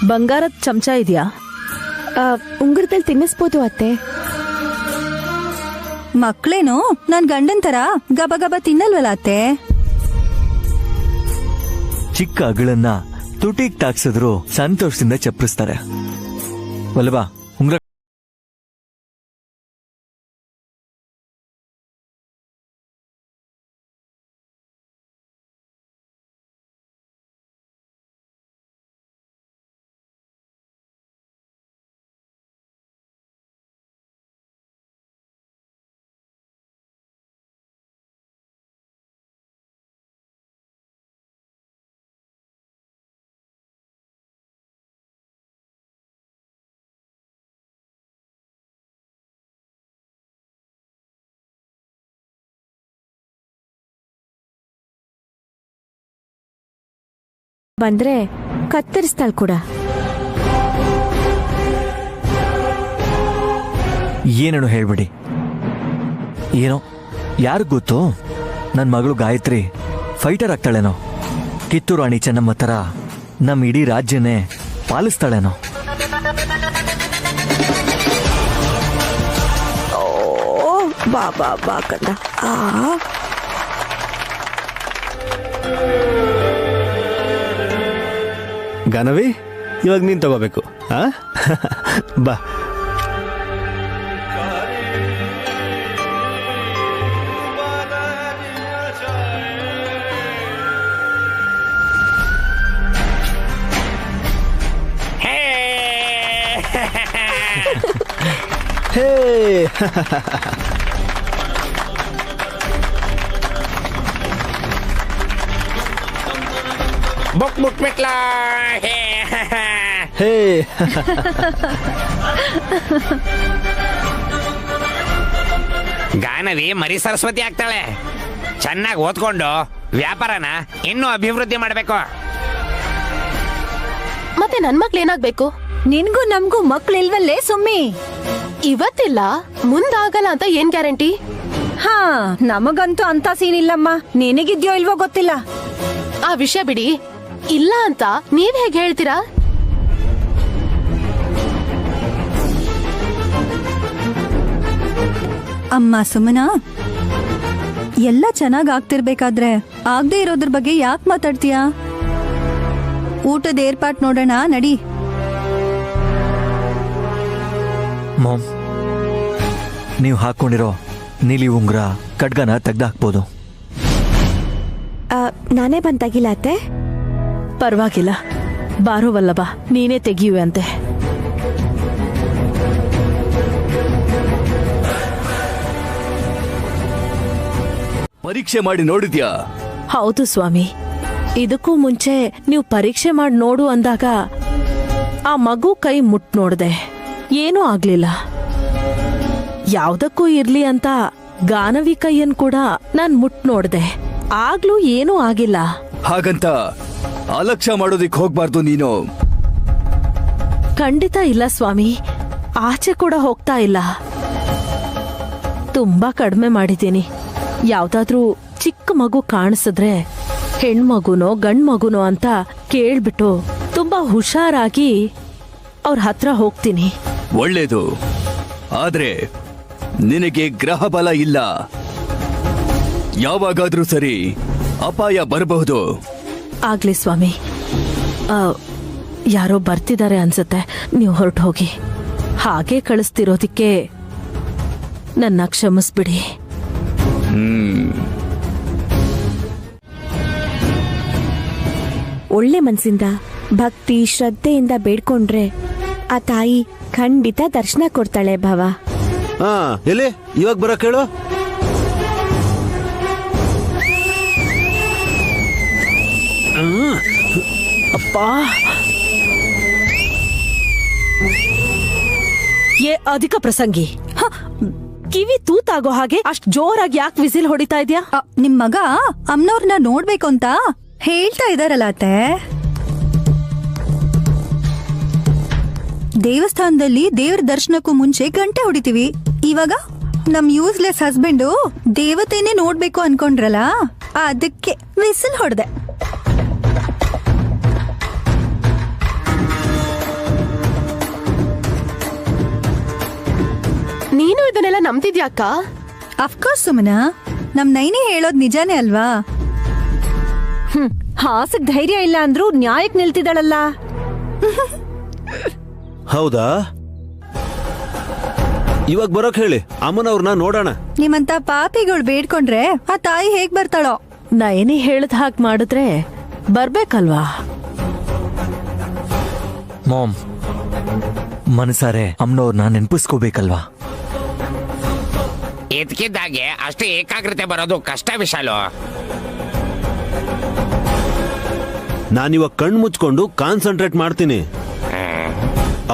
ಬಂಗಾರದ ಚಮಚ ಇದೆಯಾ? ಉಂಗುರದಲ್ಲಿ ತಿನ್ನಿಸ್ಬೋದು ಅತ್ತೆ. ಮಕ್ಳೇನು ನನ್ ಗಂಡನ್ ತರ ಗಬ ಗಬ ತಿನ್ನಲ್ವಲ್ಲ ಅತ್ತೆ? ಚಿಕ್ಕ ಅಗಳನ್ನ ತುಟಿಗ್ ತಾಕ್ಸಿದ್ರು ಸಂತೋಷದಿಂದ ಚಪ್ಪರಿಸ್ತಾರೆ. ಅಲ್ವಾ? ಉಂಗ್ರ ಬಂದ್ರೆ ಕತ್ತರಿಸ್ತಾಳ್ ಕೂಡ. ಏನೇನು ಹೇಳ್ಬಿಡಿ. ಏನೋ ಯಾರಿಗ್ ಗೊತ್ತು, ನನ್ ಮಗಳು ಗಾಯತ್ರಿ ಫೈಟರ್ ಆಗ್ತಾಳೇನೋ, ಕಿತ್ತೂರು ರಾಣಿ ಚೆನ್ನಮ್ಮ ತರ ನಮ್ ಇಡೀ ರಾಜ್ಯನೇ ಪಾಲಿಸ್ತಾಳೇನೋ. ಬಾ ಬಾ ಬಾ ಕಂದ. ಗಾನವಿ, ಇವಾಗ ನೀನ್ ತಗೋಬೇಕು. ಬಾ. ಹೇ ಬುಕ್ ಮುಟ್ಬಿಟ್ಲಾ? ಹೇ ಗಾನವಿ ಮರಿ ಸರಸ್ವತಿ ಆಗ್ತಾಳೆ. ಚೆನ್ನಾಗಿ ಓದ್ಕೊಂಡು ವ್ಯಾಪಾರನ ಇನ್ನೂ ಅಭಿವೃದ್ಧಿ ಮಾಡಬೇಕು. ಮತ್ತೆ ನನ್ ಮಕ್ಳು ಏನಾಗ್ಬೇಕು? ನಿನ್ಗೂ ನಮ್ಗೂ ಮಕ್ಳಿಲ್ವಲ್ಲೇ ಸುಮ್ಮಿ? ಇವತ್ತಿಲ್ಲ, ಮುಂದಾಗಲ್ಲ ಅಂತ ಏನ್ ಗ್ಯಾರಂಟಿ? ಹಾ, ನಮಗಂತೂ ಅಂತ ಸೀನ್ ಇಲ್ಲಮ್ಮ. ನಿನಗಿದ್ಯೋ ಇಲ್ವೋ ಗೊತ್ತಿಲ್ಲ. ಆ ವಿಷಯ ಬಿಡಿ. ಇಲ್ಲ ಅಂತ ನೀವ್ ಹೇಗ್ ಹೇಳ್ತೀರಾ? ಅಮ್ಮ ಸುಮನಾ, ಎಲ್ಲ ಚೆನ್ನಾಗ್ ಆಗ್ತಿರ್ಬೇಕಾದ್ರೆ ಆಗದೆ ಇರೋದ್ರ ಬಗ್ಗೆ ಯಾಕೆ ಮಾತಾಡ್ತೀಯಾ? ಊಟದ ಏರ್ಪಾಟ್ ನೋಡೋಣ ನಡಿ. ಮಾಮ್, ನೀವು ಹಾಕೊಂಡಿರೋ ನೀಲಿ ಉಂಗ್ರ ಖಡ್ಗನ ತೆಗ್ದಾಕ್ಬೋದು. ನಾನೇ ಬಂದಾಗಿಲ್ಲ ಅತ್ತೆ. ಪರವಾಗಿಲ್ಲ, ಬಾರೋ ವಲ್ಲಭ, ನೀನೇ ತೆಗಿಯುವೆ ಅಂತೆ. ಪರೀಕ್ಷೆ ಮಾಡಿ ನೋಡಿದ್ಯಾ? ಹೌದು ಸ್ವಾಮಿ. ಇದಕ್ಕೂ ಮುಂಚೆ ನೀವು ಪರೀಕ್ಷೆ ಮಾಡಿ ನೋಡು ಅಂದಾಗ ಆ ಮಗು ಕೈ ಮುಟ್ ನೋಡ್ದೆ, ಏನೂ ಆಗ್ಲಿಲ್ಲ. ಯಾವ್ದಕ್ಕೂ ಇರ್ಲಿ ಅಂತ ಗಾನವಿ ಕೈಯನ್ ಕೂಡ ನಾನ್ ಮುಟ್ ನೋಡ್ದೆ, ಆಗ್ಲೂ ಏನೂ ಆಗಿಲ್ಲ. ಹಾಗಂತ ಅಲಕ್ಷ್ಯ ಮಾಡೋದಿಕ್ ಹೋಗ್ಬಾರ್ದು ನೀನು. ಖಂಡಿತ ಇಲ್ಲ ಸ್ವಾಮಿ, ಆಚೆ ಕೂಡ ಹೋಗ್ತಾ ಇಲ್ಲ. ತುಂಬಾ ಕಡಿಮೆ ಮಾಡಿದ್ದೀನಿ. ಯಾವ್ದಾದ್ರೂ ಚಿಕ್ಕ ಮಗು ಕಾಣಿಸಿದ್ರೆ ಹೆಣ್ಮಗುನೋ ಗಂಡ್ಮಗುನೋ ಅಂತ ಕೇಳ್ಬಿಟ್ಟು ತುಂಬಾ ಹುಷಾರಾಗಿ ಅವ್ರ ಹತ್ರ ಹೋಗ್ತೀನಿ. ಒಳ್ಳೇದು. ಆದ್ರೆ ನಿನಗೆ ಗ್ರಹ ಬಲ ಇಲ್ಲ. ಯಾವಾಗಾದ್ರೂ ಸರಿ ಅಪಾಯ ಬರಬಹುದು. ಆಗ್ಲಿ ಸ್ವಾಮಿ. ಯಾರೋ ಬರ್ತಿದ್ದಾರೆ ಅನ್ಸುತ್ತೆ, ನೀವು ಹೊರಟು ಹೋಗಿ. ಹಾಗೆ ಕಳಿಸ್ತಿರೋದಿಕ್ಕೆ ನನ್ನ ಕ್ಷಮಿಸ್ಬಿಡಿ. ಒಳ್ಳೆ ಮನ್ಸಿಂದ ಭಕ್ತಿ ಶ್ರದ್ಧೆಯಿಂದ ಬೇಡ್ಕೊಂಡ್ರೆ ಆ ತಾಯಿ ಖಂಡಿತ ದರ್ಶನ ಕೊಡ್ತಾಳೆ ಭಾವ. ಹಾ, ಎಲ್ಲಿ ಇವಾಗ ಬರಕ್ ಹೇಳು. ಅಪ್ಪಾ, ಏ ಅಧಿಕ ಪ್ರಸಂಗಿ, ಕಿವಿ ತೂತಾಗೋ ಹಾಗೆ ಅಷ್ಟ್ ಜೋರಾಗಿ ಯಾಕೆ ವಿಸಿಲ್ ಹೊಡಿತಾ ಇದ್ಯಾ? ನಿಮ್ ಮಗ ಅಮ್ನವ್ರನ್ನ ನೋಡ್ಬೇಕು ಅಂತ ಹೇಳ್ತಾ ಇದಾರಲ್ಲ ಅತ್ತೆ. ದೇವಸ್ಥಾನದಲ್ಲಿ ದೇವ್ರ ದರ್ಶನಕ್ಕೂ ಮುಂಚೆ ಗಂಟೆ ಹೊಡಿತೀವಿ. ಇವಾಗ ನಮ್ ಯೂಸ್ಲೆಸ್ ಹಸ್ಬೆಂಡು ದೇವತೆನೇ ನೋಡ್ಬೇಕು ಅನ್ಕೊಂಡ್ರಲ್ಲ, ಅದಕ್ಕೆ ವಿಸಿಲ್ ಹೊಡೆದೆ. ನೀನು ಇದನ್ನೆಲ್ಲ ನಂಬ್ತಿದ್ಯಾಕ್ಕ? ಅಫ್ಕೋರ್ಸ್ ಸುಮನಾ, ನಮ್ ನೈನಿ ಹೇಳೋದ್ ನಿಜಾನೇ ಅಲ್ವಾ? ಹಾಸಕ್ ಧೈರ್ಯ ಇಲ್ಲ ಅಂದ್ರೂ ನ್ಯಾಯಕ್ ನಿಲ್ತಿದ್ದಾಳಲ್ಲ. ಹೌದಾ? ಇವಾಗ ಬರೋಕ್ ಹೇಳಿ ಅಮ್ಮನವ್ರನ್ನ ನೋಡೋಣ. ನಿಮ್ಮಂತ ಪಾಪಿಗಳು ಬೇಡ್ಕೊಂಡ್ರೆ ಆ ತಾಯಿ ಹೇಗ್ ಬರ್ತಾಳೋ. ನಯನಿ ಹೇಳ್ದ ಹಾಗೆ ಮಾಡಿದ್ರೆ ಬರ್ಬೇಕಲ್ವಾ? ಮಾಮ್, ಮನಸಾರೆ ಅಮ್ಮನವ್ರನ್ನ ನೆನ್ಪಿಸ್ಕೋಬೇಕಲ್ವಾ? ಇದ್ಕಿದ್ದಾಗೆ ಅಷ್ಟು ಏಕಾಗ್ರತೆ ಬರೋದು ಕಷ್ಟ ವಿಶಾಲು. ನಾನಿವಾಗ ಕಣ್ ಮುಚ್ಕೊಂಡು ಕಾನ್ಸಂಟ್ರೇಟ್ ಮಾಡ್ತೀನಿ.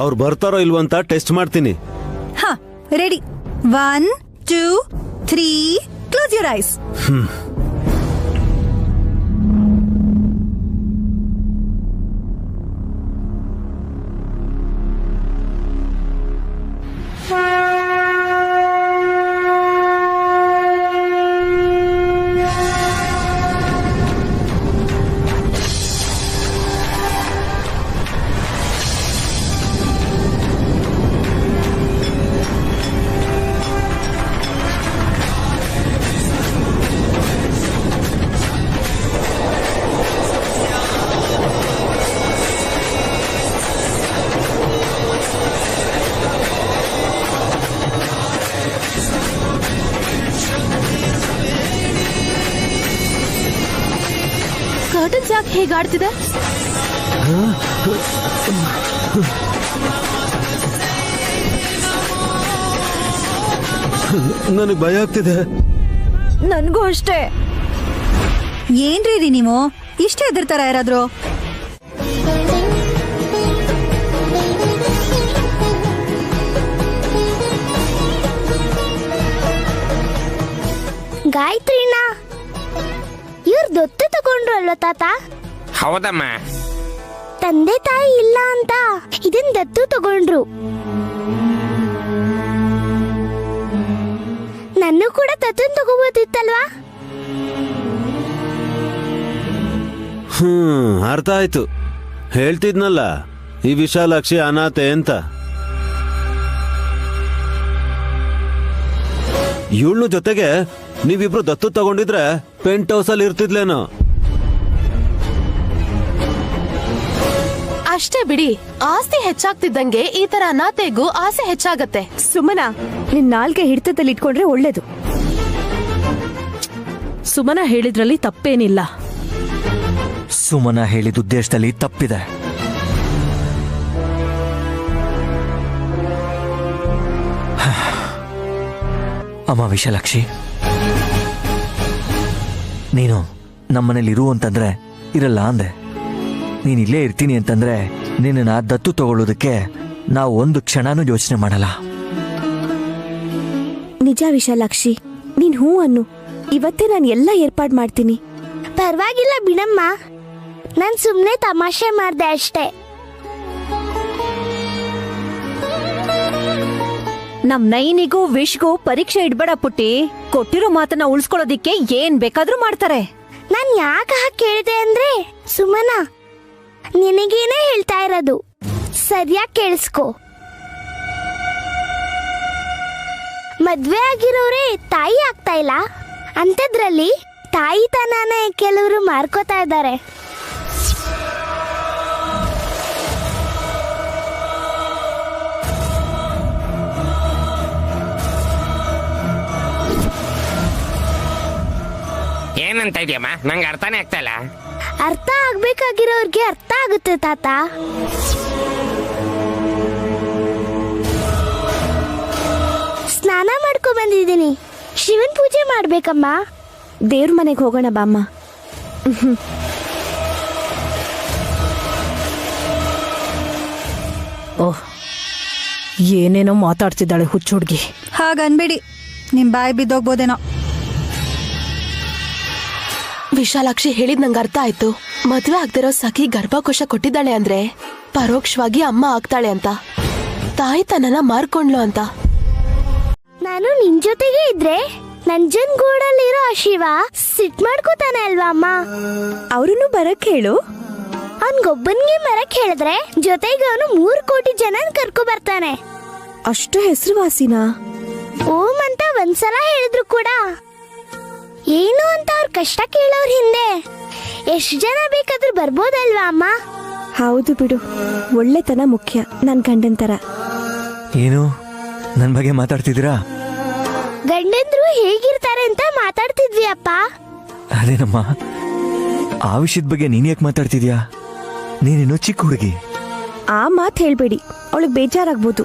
ಅವ್ರು ಬರ್ತಾರೋ ಇಲ್ವೋ ಅಂತ ಟೆಸ್ಟ್ ಮಾಡ್ತೀನಿ. ಹಾ, ready. 1 2 3 close your eyes. Curtains ಯಾಕೆ ಹೇಗಾಡ್ತಿದೆ? ನನಗೆ ಭಯ ಆಗ್ತಿದೆ. ನನ್ಗೂ ಅಷ್ಟೇ. ಏನ್ರಿ ನೀವು ಇಷ್ಟ ಹೆದರ್ತಾರ ಯಾರಾದ್ರೂ? ಗಾಯತ್ರಿನ ಇವ್ರು ದತ್ತು ತಗೊಂಡ್ರು ಅಲ್ವ ತಾತ? ಹೌದಮ್ಮ. ತಂದೆ ತಾಯಿ ಇಲ್ಲ ಅಂತ ಇದನ್ ದತ್ತು ತಗೊಂಡ್ರು. ನನ್ನ ಕೂಡ ದತ್ತು ತಗೋಬೋದಿತ್ತಲ್ವಾ? ಅರ್ಥ ಆಯ್ತು. ಹೇಳ್ತಿದ್ನಲ್ಲ ಈ ವಿಶಾಲಾಕ್ಷಿ ಅನಾಥೆ ಅಂತ. ಇವಳು ಜೊತೆಗೆ ನೀವಿಬ್ರು ದತ್ತು ತಗೊಂಡಿದ್ರೆ ಪೆಂಟ್ ಹೌಸ್ ಅಲ್ಲಿ ಇರ್ತಿದ್ಲೇನೋ. ಅಷ್ಟೇ ಬಿಡಿ, ಆಸ್ತಿ ಹೆಚ್ಚಾಗ್ತಿದ್ದಂಗೆ ಈ ತರ ಅನಾಥೆಗೂ ಆಸೆ ಹೆಚ್ಚಾಗತ್ತೆ. ಸುಮನ, ನಿನ್ ನಾಲ್ಗೆ ಹಿಡಿತದಲ್ಲಿ ಇಟ್ಕೊಂಡ್ರೆ ಒಳ್ಳೇದು. ಸುಮನ ಹೇಳಿದ್ರಲ್ಲಿ ತಪ್ಪೇನಿಲ್ಲ. ಸುಮನ ಹೇಳಿದ ಉದ್ದೇಶದಲ್ಲಿ ತಪ್ಪಿದೆ. ಅಮ್ಮ ವಿಶಾಲಾಕ್ಷಿ, ನೀನು ನಮ್ಮನೇಲಿ ಇರು ಅಂತಂದ್ರೆ ಇರಲ್ಲ ಅಂದೆ. ನೀನ್ ಇಲ್ಲೇ ಇರ್ತೀನಿ ಅಂತಂದ್ರೆ ನಿನ್ನ ದತ್ತು ತಗೊಳ್ಳೋದಕ್ಕೆ ನಾವು ಒಂದು ಕ್ಷಣನೂ ಯೋಚನೆ ಮಾಡಲ್ಲ. ನಿಜ ವಿಶಾಲಾಕ್ಷಿ, ನೀನ್ ಹೂ ಅನ್ನು. ಇವತ್ತೇ ನಾನು ಎಲ್ಲ ಏರ್ಪಾಡ್ ಮಾಡ್ತೀನಿ. ಪರವಾಗಿಲ್ಲ ಬಿಡಮ್ಮ, ನಾನ್ ಸುಮ್ನೆ ತಮಾಷೆ ಮಾಡ್ದೆ ಅಷ್ಟೇ. ನಮ್ ನೈನಿಗೂ ವಿಶ್ಗೂ ಪರೀಕ್ಷೆ ಇಡ್ಬೇಡ ಪುಟ್ಟಿ. ಕೊಟ್ಟಿರೋ ಮಾತನ್ನ ಉಳ್ಸ್ಕೊಳ್ಳೋದಿಕ್ಕೆ ಏನ್ ಬೇಕಾದ್ರೂ ಮಾಡ್ತಾರೆ. ನಾನ್ ಯಾಕೆ ಹಾಗೆ ಕೇಳಿದೆ ಅಂದ್ರೆ, ಸುಮನ ನಿನಗೇನೆ ಹೇಳ್ತಾ ಇರೋದು, ಸರಿಯಾಗಿ ಕೇಳಿಸ್ಕೊ. ಮದ್ವೆ ಆಗಿರೋರೇ ತಾಯಿ ಆಗ್ತಾ ಇಲ್ಲ ಅಂತದ್ರಲ್ಲಿ ತಾಯಿತನನೇ ಕೆಲವರು ಮಾರ್ಕೋತಾ ಇದ್ದಾರೆ. ಏನಂತ ಇದೆಯಮ್ಮ? ನಂಗೆ ಅರ್ಥನೇ ಆಗ್ತಾ ಇಲ್ಲ. ಅರ್ಥ ಆಗ್ಬೇಕಾಗಿರೋರ್ಗೆ ಅರ್ಥ ಆಗುತ್ತೆ ತಾತ. ಸ್ನಾನ ಮಾಡ್ಕೊ ಬಂದಿದ್ದೀನಿ. ಶಿವನ್ ಪೂಜೆ ಮಾಡ್ಬೇಕಮ್ಮ. ದೇವ್ರ ಮನೆಗೆ ಹೋಗೋಣ ಬಾಮ್ಮ. ಓಹ್, ಏನೇನೋ ಮಾತಾಡ್ತಿದ್ದಾಳೆ ಹುಚ್ಚು ಹುಡುಗಿ. ಹಾಗನ್ಬೇಡಿ, ನಿಮ್ ಬಾಯಿ ಬಿದ್ದೋಗ್ಬೋದೇನೋ. ವಿಶಾಲಾಕ್ಷಿ ಹೇಳಿದ್ ನಂಗೆ ಅರ್ಥ ಆಯ್ತು. ಮದ್ವೆ ಆಗ್ದಿರೋ ಸಖಿ ಗರ್ಭಕೋಶ ಕೊಟ್ಟಿದ್ದಾಳೆ ಅಂದ್ರೆ ಪರೋಕ್ಷವಾಗಿ ಅಮ್ಮ ಆಗ್ತಾಳೆ ಅಂತ, ತಾಯಿತನನ ಮಾರ್ಕೊಂಡ್ಲು ಅಂತ. ನಾನು ನಿನ್ ಜೊತೆಗೆ ಇದ್ರೆ ನಂಜನಗೂಡಲ್ಲಿರೋ ಆ ಶಿವ ಸಿಟ್ ಮಾಡ್ಕೋತಾನೆ ಅಲ್ವಾ ಅಮ್ಮ? ಅವ್ರನ್ನು ಬರಕ್ ಹೇಳು. ಅವನ್ಗೊಬ್ಬನ್ಗೆ ಬರಕ್ ಹೇಳಿದ್ರೆ ಜೊತೆಗೆ ಅವನು 3 ಕೋಟಿ ಜನ ಕರ್ಕೊ ಬರ್ತಾನೆ. ಅಷ್ಟು ಹೆಸರುವಾಸಿನಾ? ಓಂ ಅಂತ ಒಂದ್ಸಲ ಹೇಳಿದ್ರು ಕೂಡ ಏನು ಅಂತ ಅವ್ರ ಕಷ್ಟ ಕೇಳೋರ್ ಹಿಂದೆ ಎಷ್ಟು ಜನ ಬೇಕಾದ್ರೂ ಬರ್ಬೋದಲ್ವಾ ಅಮ್ಮ? ಹೌದು ಬಿಡು, ಒಳ್ಳೆತನ ಮುಖ್ಯ ನನ್ ಗಂಡನ್ ತರ. ಏನು ನನ್ನ ಬಗ್ಗೆ ಮಾತಾಡ್ತಿದ್ದೀರಾ? ಗಂಡಂದ್ರು ಹೇಗಿರ್ತಾರೆ ಅಂತ ಮಾತಾಡ್ತಿದ್ವಿ ಅಪ್ಪ. ಅದೇನಮ್ಮ, ಆ ವಿಷಯದ ಬಗ್ಗೆ ನೀನ್ ಯಾಕೆ ಮಾತಾಡ್ತಿದ್ಯಾ? ನೀನಿನ್ನು ಚಿಕ್ಕ ಹುಡುಗಿ. ಆ ಮಾತ್ ಹೇಳ್ಬೇಡಿ, ಅವಳಿಗೆ ಬೇಜಾರಾಗ್ಬೋದು.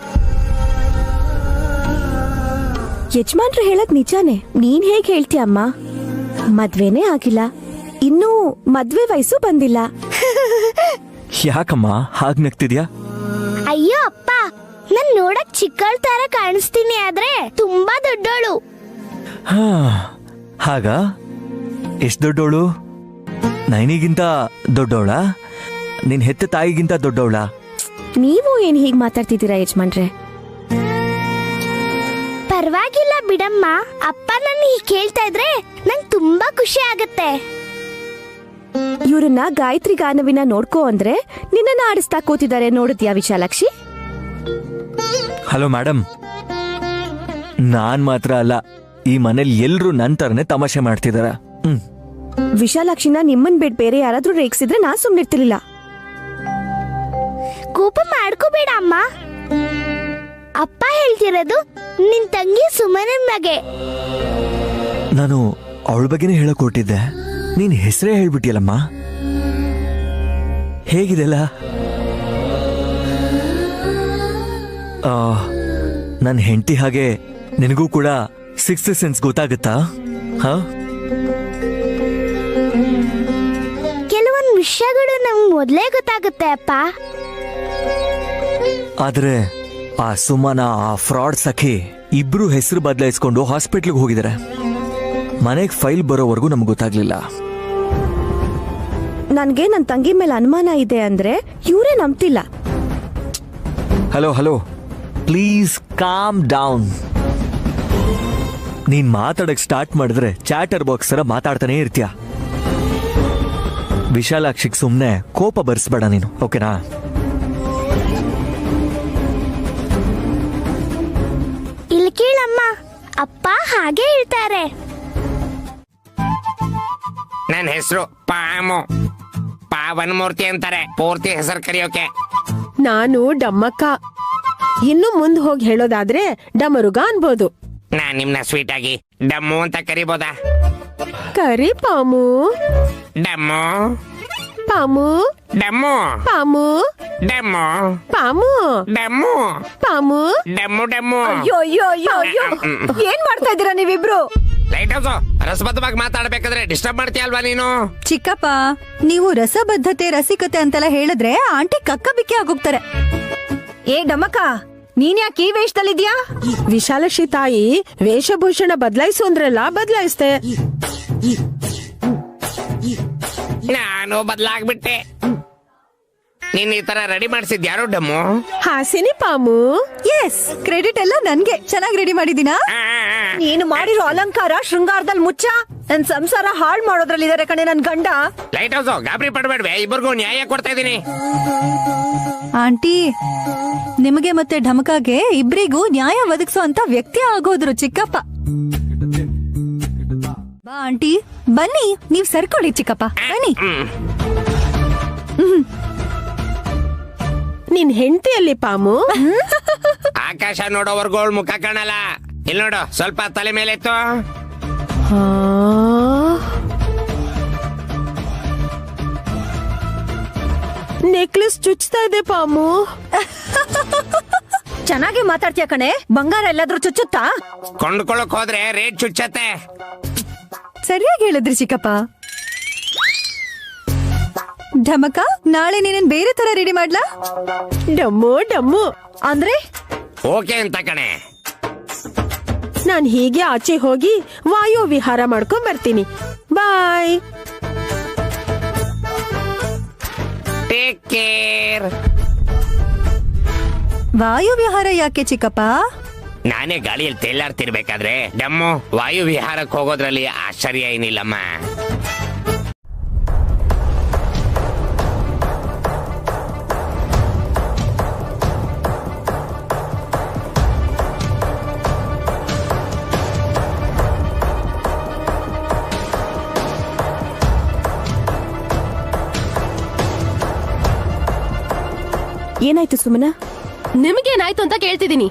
ಯಜಮಾನ್ರು ಹೇಳದ್ ನಿಜಾನೇ. ನೀನ್ ಹೇಗ್ ಹೇಳ್ತೀಯ ಅಮ್ಮ? ಮದ್ವೆನೇ ಆಗಿಲ್ಲ, ಇನ್ನೂ ಮದ್ವೆ ವಯಸ್ಸು ಬಂದಿಲ್ಲ. ಯಾಕಮ್ಮ ಹಾಗ್ ನಗ್ತಿದ್ಯಾ? ಅಯ್ಯೋ ಅಪ್ಪ, ನಾನ್ ನೋಡಕ್ ಚಿಕ್ಕಳ್ ತರ ಕಾಣಿಸ್ತೀನಿ, ಆದ್ರೆ ತುಂಬಾ ದೊಡ್ಡೋಳು. ಹಾ, ಹಾಗ ಎಷ್ಟ್ ದೊಡ್ಡವಳು? ನೈನಿಗಿಂತ ದೊಡ್ಡವಳ? ನಿನ್ ಹೆತ್ತ ತಾಯಿಗಿಂತ ದೊಡ್ಡವಳ? ನೀವು ಏನ್ ಹೀಗ್ ಮಾತಾಡ್ತಿದ್ದೀರಾ ಯಜಮಾನ್ರೆ? ಪರವಾಗಿಲ್ಲ ಬಿಡಮ್ಮ. ಅಪ್ಪ ನನ್ನ ಹೀಗ್ ಕೇಳ್ತಾ ಇದ್ರೆ ನಂಗ್ ತುಂಬಾ ಖುಷಿ ಆಗತ್ತೆ. ಇವ್ರನ್ನ ಗಾಯತ್ರಿ ಗಾನವಿನ ನೋಡ್ಕೋ ಅಂದ್ರೆ ನಿನ್ನನ್ನ ಆಡಿಸ್ತಾ ಕೂತಿದ್ದಾರೆ, ನೋಡಿದ್ಯಾ ವಿಶಾಲಾಕ್ಷಿ? ಹಲೋ ಮೇಡಮ್, ನಾನ್ ಮಾತ್ರ ಅಲ್ಲ, ಈ ಮನೇಲಿ ಎಲ್ರು ನನ್ ತರನೇ ತಮಾಷೆ ಮಾಡ್ತಿದಾರ. ವಿಶಾಲಾಕ್ಷಿನ ನಿಮ್ಮನ್ ಬಿಟ್ ಬೇರೆ ಯಾರಾದ್ರೂ ರೇಗಿಸಿದ್ರೆ ನಾ ಸುಮ್ನಿರ್ತಿರ್ಲಿಲ್ಲ. ಕೋಪ ಮಾಡ್ಕೋಬೇಡ ಅಮ್ಮ. ಅಪ್ಪ ಹೇಳ್ತಿರೋದು ನಿನ್ ತಂಗಿ ಸುಮನನ್ ಬಗ್ಗೆ. ನಾನು ಅವಳ ಬಗ್ಗೆನೇ ಹೇಳಕ್ ಹೊರಟಿದ್ದೆ, ನೀನ್ ಹೆಸರೇ ಹೇಳ್ಬಿಟ್ಟಿಯಲ್ಲಮ್ಮ. ಹೇಗಿದೆಲ್ಲ? ನನ್ನ ಹೆಂಡತಿ ಹಾಗೆ ನಿನಗೂ ಕೂಡ ಸಿಕ್ಸ್ತ್ ಸೆನ್ಸ್ ಗೊತ್ತಾಗುತ್ತಾ? ಹಾ, ಕೆಲವೊಂದು ವಿಷಯಗಳು ನಮ್ಗೆ ಮೊದ್ಲೇ ಗೊತ್ತಾಗುತ್ತೆ ಅಪ್ಪ. ಆದ್ರೆ ಆ ಸುಮನ, ಆ ಫ್ರಾಡ್ ಸಖಿ ಇಬ್ರು ಹೆಸರು ಬದಲಾಯಿಸ್ಕೊಂಡು ಹಾಸ್ಪಿಟ್ಲ್ಗೆ ಹೋಗಿದ್ದಾರೆ. ಮನೆಗ್ ಫೈಲ್ ಬರೋವರೆಗೂ ನಮ್ಗೆ ಗೊತ್ತಾಗ್ಲಿಲ್ಲ. ನನ್ಗೆ ನನ್ ತಂಗಿ ಮೇಲೆ ಅನುಮಾನ ಇದೆ ಅಂದ್ರೆ ಇವರೇ ನಂಬ್ತಿಲ್ಲ. Hello hello, please calm down. ನೀನ್ ಮಾತಾಡಕ್ ಸ್ಟಾರ್ಟ್ ಮಾಡಿದ್ರೆ ಚಾಟರ್ ಬಾಕ್ಸ್ ತರ ಮಾತಾಡ್ತಾನೆ ಇರ್ತೀಯ. ವಿಶಾಲಾಕ್ಷಿಗ್ ಸುಮ್ನೆ ಕೋಪ ಬರ್ಸ್ಬೇಡ ನೀನು, ಓಕೆನಾ? ಇಲ್ಲಿ ಕೇಳಮ್ಮ, ಅಪ್ಪ ಹಾಗೆ ಹೇಳ್ತಾರೆ. ನನ್ನ ಹೆಸರು ಪಾಮು, ಪಾವನ್ ಮೂರ್ತಿ ಅಂತಾರೆ ಪೂರ್ತಿ ಹೆಸರು ಕರೆಯೋಕೆ. ನಾನು ಡಮ್ಮಕ್ಕ. ಇನ್ನು ಮುಂದ್ ಹೋಗಿ ಹೇಳೋದಾದ್ರೆ ಡಮರುಗ ಅನ್ಬೋದು. ನಾನ್ ನಿಮ್ನ ಸ್ವೀಟ್ ಆಗಿ ಡಮ್ಮು ಅಂತ ಕರಿಬೋದಾ? ಕರಿ ಪಾಮು. ಡಮ್ಮು ಪಾಮು. ಡಮ್ಮು ಪಾಮು. ಡಮ್ಮು ಪಾಮು. ಡಮ್ಮು ಪಾಮು. ಡಮ್ಮು ಡಮ್ಮು. ಅಯ್ಯೋ ಅಯ್ಯೋ ಅಯ್ಯೋ ಅಯ್ಯೋ, ಏನ್ ಮಾಡ್ತಾ ಇದ್ದೀರಾ ನೀವಿಬ್ರು? ಲೈಟ್ ಹೌಸು, ರಸಬದ್ಧವಾಗಿ ಮಾತಾಡ್ಬೇಕಾದ್ರೆ ಡಿಸ್ಟರ್ಬ್ ಮಾಡ್ತೀಯ ಅಲ್ವಾ ನೀನು? ಚಿಕ್ಕಪ್ಪ, ನೀವು ರಸಬದ್ಧತೆ ರಸಿಕತೆ ಅಂತೆಲ್ಲ ಹೇಳಿದ್ರೆ ಆಂಟಿ ಕಕ್ಕ ಬಿಕ್ಕಿ ಆಗೋಗ್ತಾರೆ. ಏ ಡಮಕ, ನೀನ್ ಯಾಕೆ ಈ ವೇಷದಲ್ಲಿದ್ಯಾ? ವಿಶಾಲಾಕ್ಷಿ ತಾಯಿ ವೇಷಭೂಷಣ ಬದಲಾಯಿಸು ಅಂದ್ರಲ್ಲ, ಬದಲಾಯಿಸ್ದೆ. ನಾನು ಬದಲಾಗ್ಬಿಟ್ಟೆ. ನೀನ್ ಈ ತರ ರೆಡಿ ಮಾಡಿಸಿದ್ ಯಾರು ಡಮ್ಮು? ಹಾಸಿನಿ ಪಾಮು. ಎಸ್, ಕ್ರೆಡಿಟ್ ಎಲ್ಲ ನನ್ಗೆ. ಚೆನ್ನಾಗಿ ರೆಡಿ ಮಾಡಿದೀನಾ? ನೀನು ಮಾಡಿರೋ ಅಲಂಕಾರ ಶೃಂಗಾರದಲ್ಲಿ ಮುಚ್ಚ. ನನ್ ಸಂಸಾರ ಹಾಳ್ ಮಾಡೋದ್ರಲ್ಲಿದ್ದಾರೆ ಕಣೆ ನನ್ ಗಂಡ. ಲೈಟ್ ಹೌಸು, ಗಾಬರಿ ಪಡ್ಬೇಡ್ವೆ, ಇಬ್ಬರಿಗೂ ನ್ಯಾಯ ಕೊಡ್ತಾ ಇದೀನಿ. ಆಂಟಿ, ನಿಮಗೆ ಮತ್ತೆ ಢಮಕಾಗೆ ಇಬ್ರಿಗೂ ನ್ಯಾಯ ಒದಗಿಸೋ ಅಂತ ವ್ಯಕ್ತಿ ಆಗೋದ್ರು ಚಿಕ್ಕಪ್ಪ. ಬಾ ಆಂಟಿ, ಬನ್ನಿ. ನೀವ್ ಸರ್ಕೊಳ್ಳಿ ಚಿಕ್ಕಪ್ಪ, ಬನ್ನಿ. ನಿನ್ ಹೆಂಡತಿಯಲ್ಲಿ ಪಾಮು. ಆಕಾಶ ನೋಡೋವರ್ಗು ಅವಳ ಮುಖ ಕಾಣಲ್ಲ. ಇಲ್ಲಿ ನೋಡು, ಸ್ವಲ್ಪ ತಲೆ ಮೇಲೆ ಇತ್ತು. ನೆಕ್ಲೆಸ್ ಚುಚ್ತಾ ಇದೆ ಪಾಮು. ಚೆನ್ನಾಗಿ ಮಾತಾಡ್ತೀಯ ಕಣೆ. ಬಂಗಾರ ಎಲ್ಲಾದ್ರೂ ಚುಚ್ಚುತ್ತಾ? ಕೊಂಡ್ಕೊಳಕ್ ಹೋದ್ರೆ ರೇಟ್ ಚುಚ್ಚತ್ತೆ. ಸರಿಯಾಗಿ ಹೇಳಿದ್ರಿ ಚಿಕ್ಕಪ್ಪ. ಢಮಕ, ನಾಳೆ ನೀನೇನ್ ಬೇರೆ ತರ ರೆಡಿ ಮಾಡ್ಲಾ? ಡಮ್ಮು ಡಮ್ಮು ಅಂದ್ರೆ ಓಕೆ ಅಂತ ಕಣೆ. ನಾನ್ ಹೀಗೆ ಆಚೆ ಹೋಗಿ ವಾಯು ವಿಹಾರ ಮಾಡ್ಕೊಂಡ್ ಬರ್ತೀನಿ. ಬಾಯ್. Take care. ವಾಯು ವಿಹಾರ ಯಾಕೆ ಚಿಕ್ಕಪ್ಪ? ನಾನೇ ಗಾಳಿಯಲ್ಲಿ ತೇಲಾಡ್ತಿರ್ಬೇಕಾದ್ರೆ ಡಮ್ಮು ವಾಯು ವಿಹಾರಕ್ಕೆ ಹೋಗೋದ್ರಲ್ಲಿ ಆಶ್ಚರ್ಯ ಏನಿಲ್ಲಮ್ಮ. ಏನಾಯ್ತು ಸುಮನ? ನಿಮ್ಗೇನಾಯ್ತು ಅಂತ ಕೇಳ್ತಿದೀನಿ.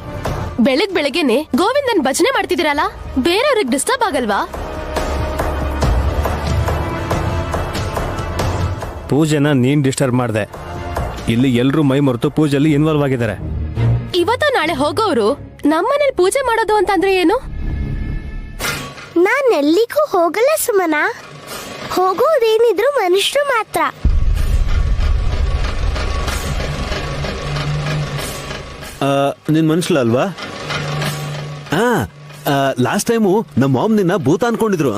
ಬೆಳಗ್ಗೆನೆ ಗೋವಿಂದನ್ ಭಜನೆ ಮಾಡ್ತಿದ್ದೀರಲ್ಲ, ಬೇರೆಯವ್ರಿಗೆ ಡಿಸ್ಟರ್ಬ್ ಆಗಲ್ವಾ? ಪೂಜೆನ ನೀನ್ ಡಿಸ್ಟರ್ಬ್ ಮಾಡ್ದೆ. ಇಲ್ಲಿ ಎಲ್ರೂ ಮೈ ಮರೆತು ಪೂಜೆಯಲ್ಲಿ ಇನ್ವಾಲ್ವ್ ಆಗಿದ್ದಾರೆ. ಇವತ್ತು ನಾಳೆ ಹೋಗೋರು ನಮ್ಮನೇಲಿ ಪೂಜೆ ಮಾಡೋದು ಅಂತಂದ್ರೆ ಏನು? ನಾನ್ ಎಲ್ಲಿಗೂ ಹೋಗಲ್ಲ ಸುಮನ. ಹೋಗೋದೇನಿದ್ರು ಮನುಷ್ಯರು ಮಾತ್ರ. ನಿನ್ ಮನುಷ್ಯಲ್ಲ ಲಾಸ್ಟ್ ಟೈಮು ನಮ್ಮ ಮಾಮ್ ನಿನ್ನ ಭೂತ ಅನ್ಕೊಂಡಿದ್ರು.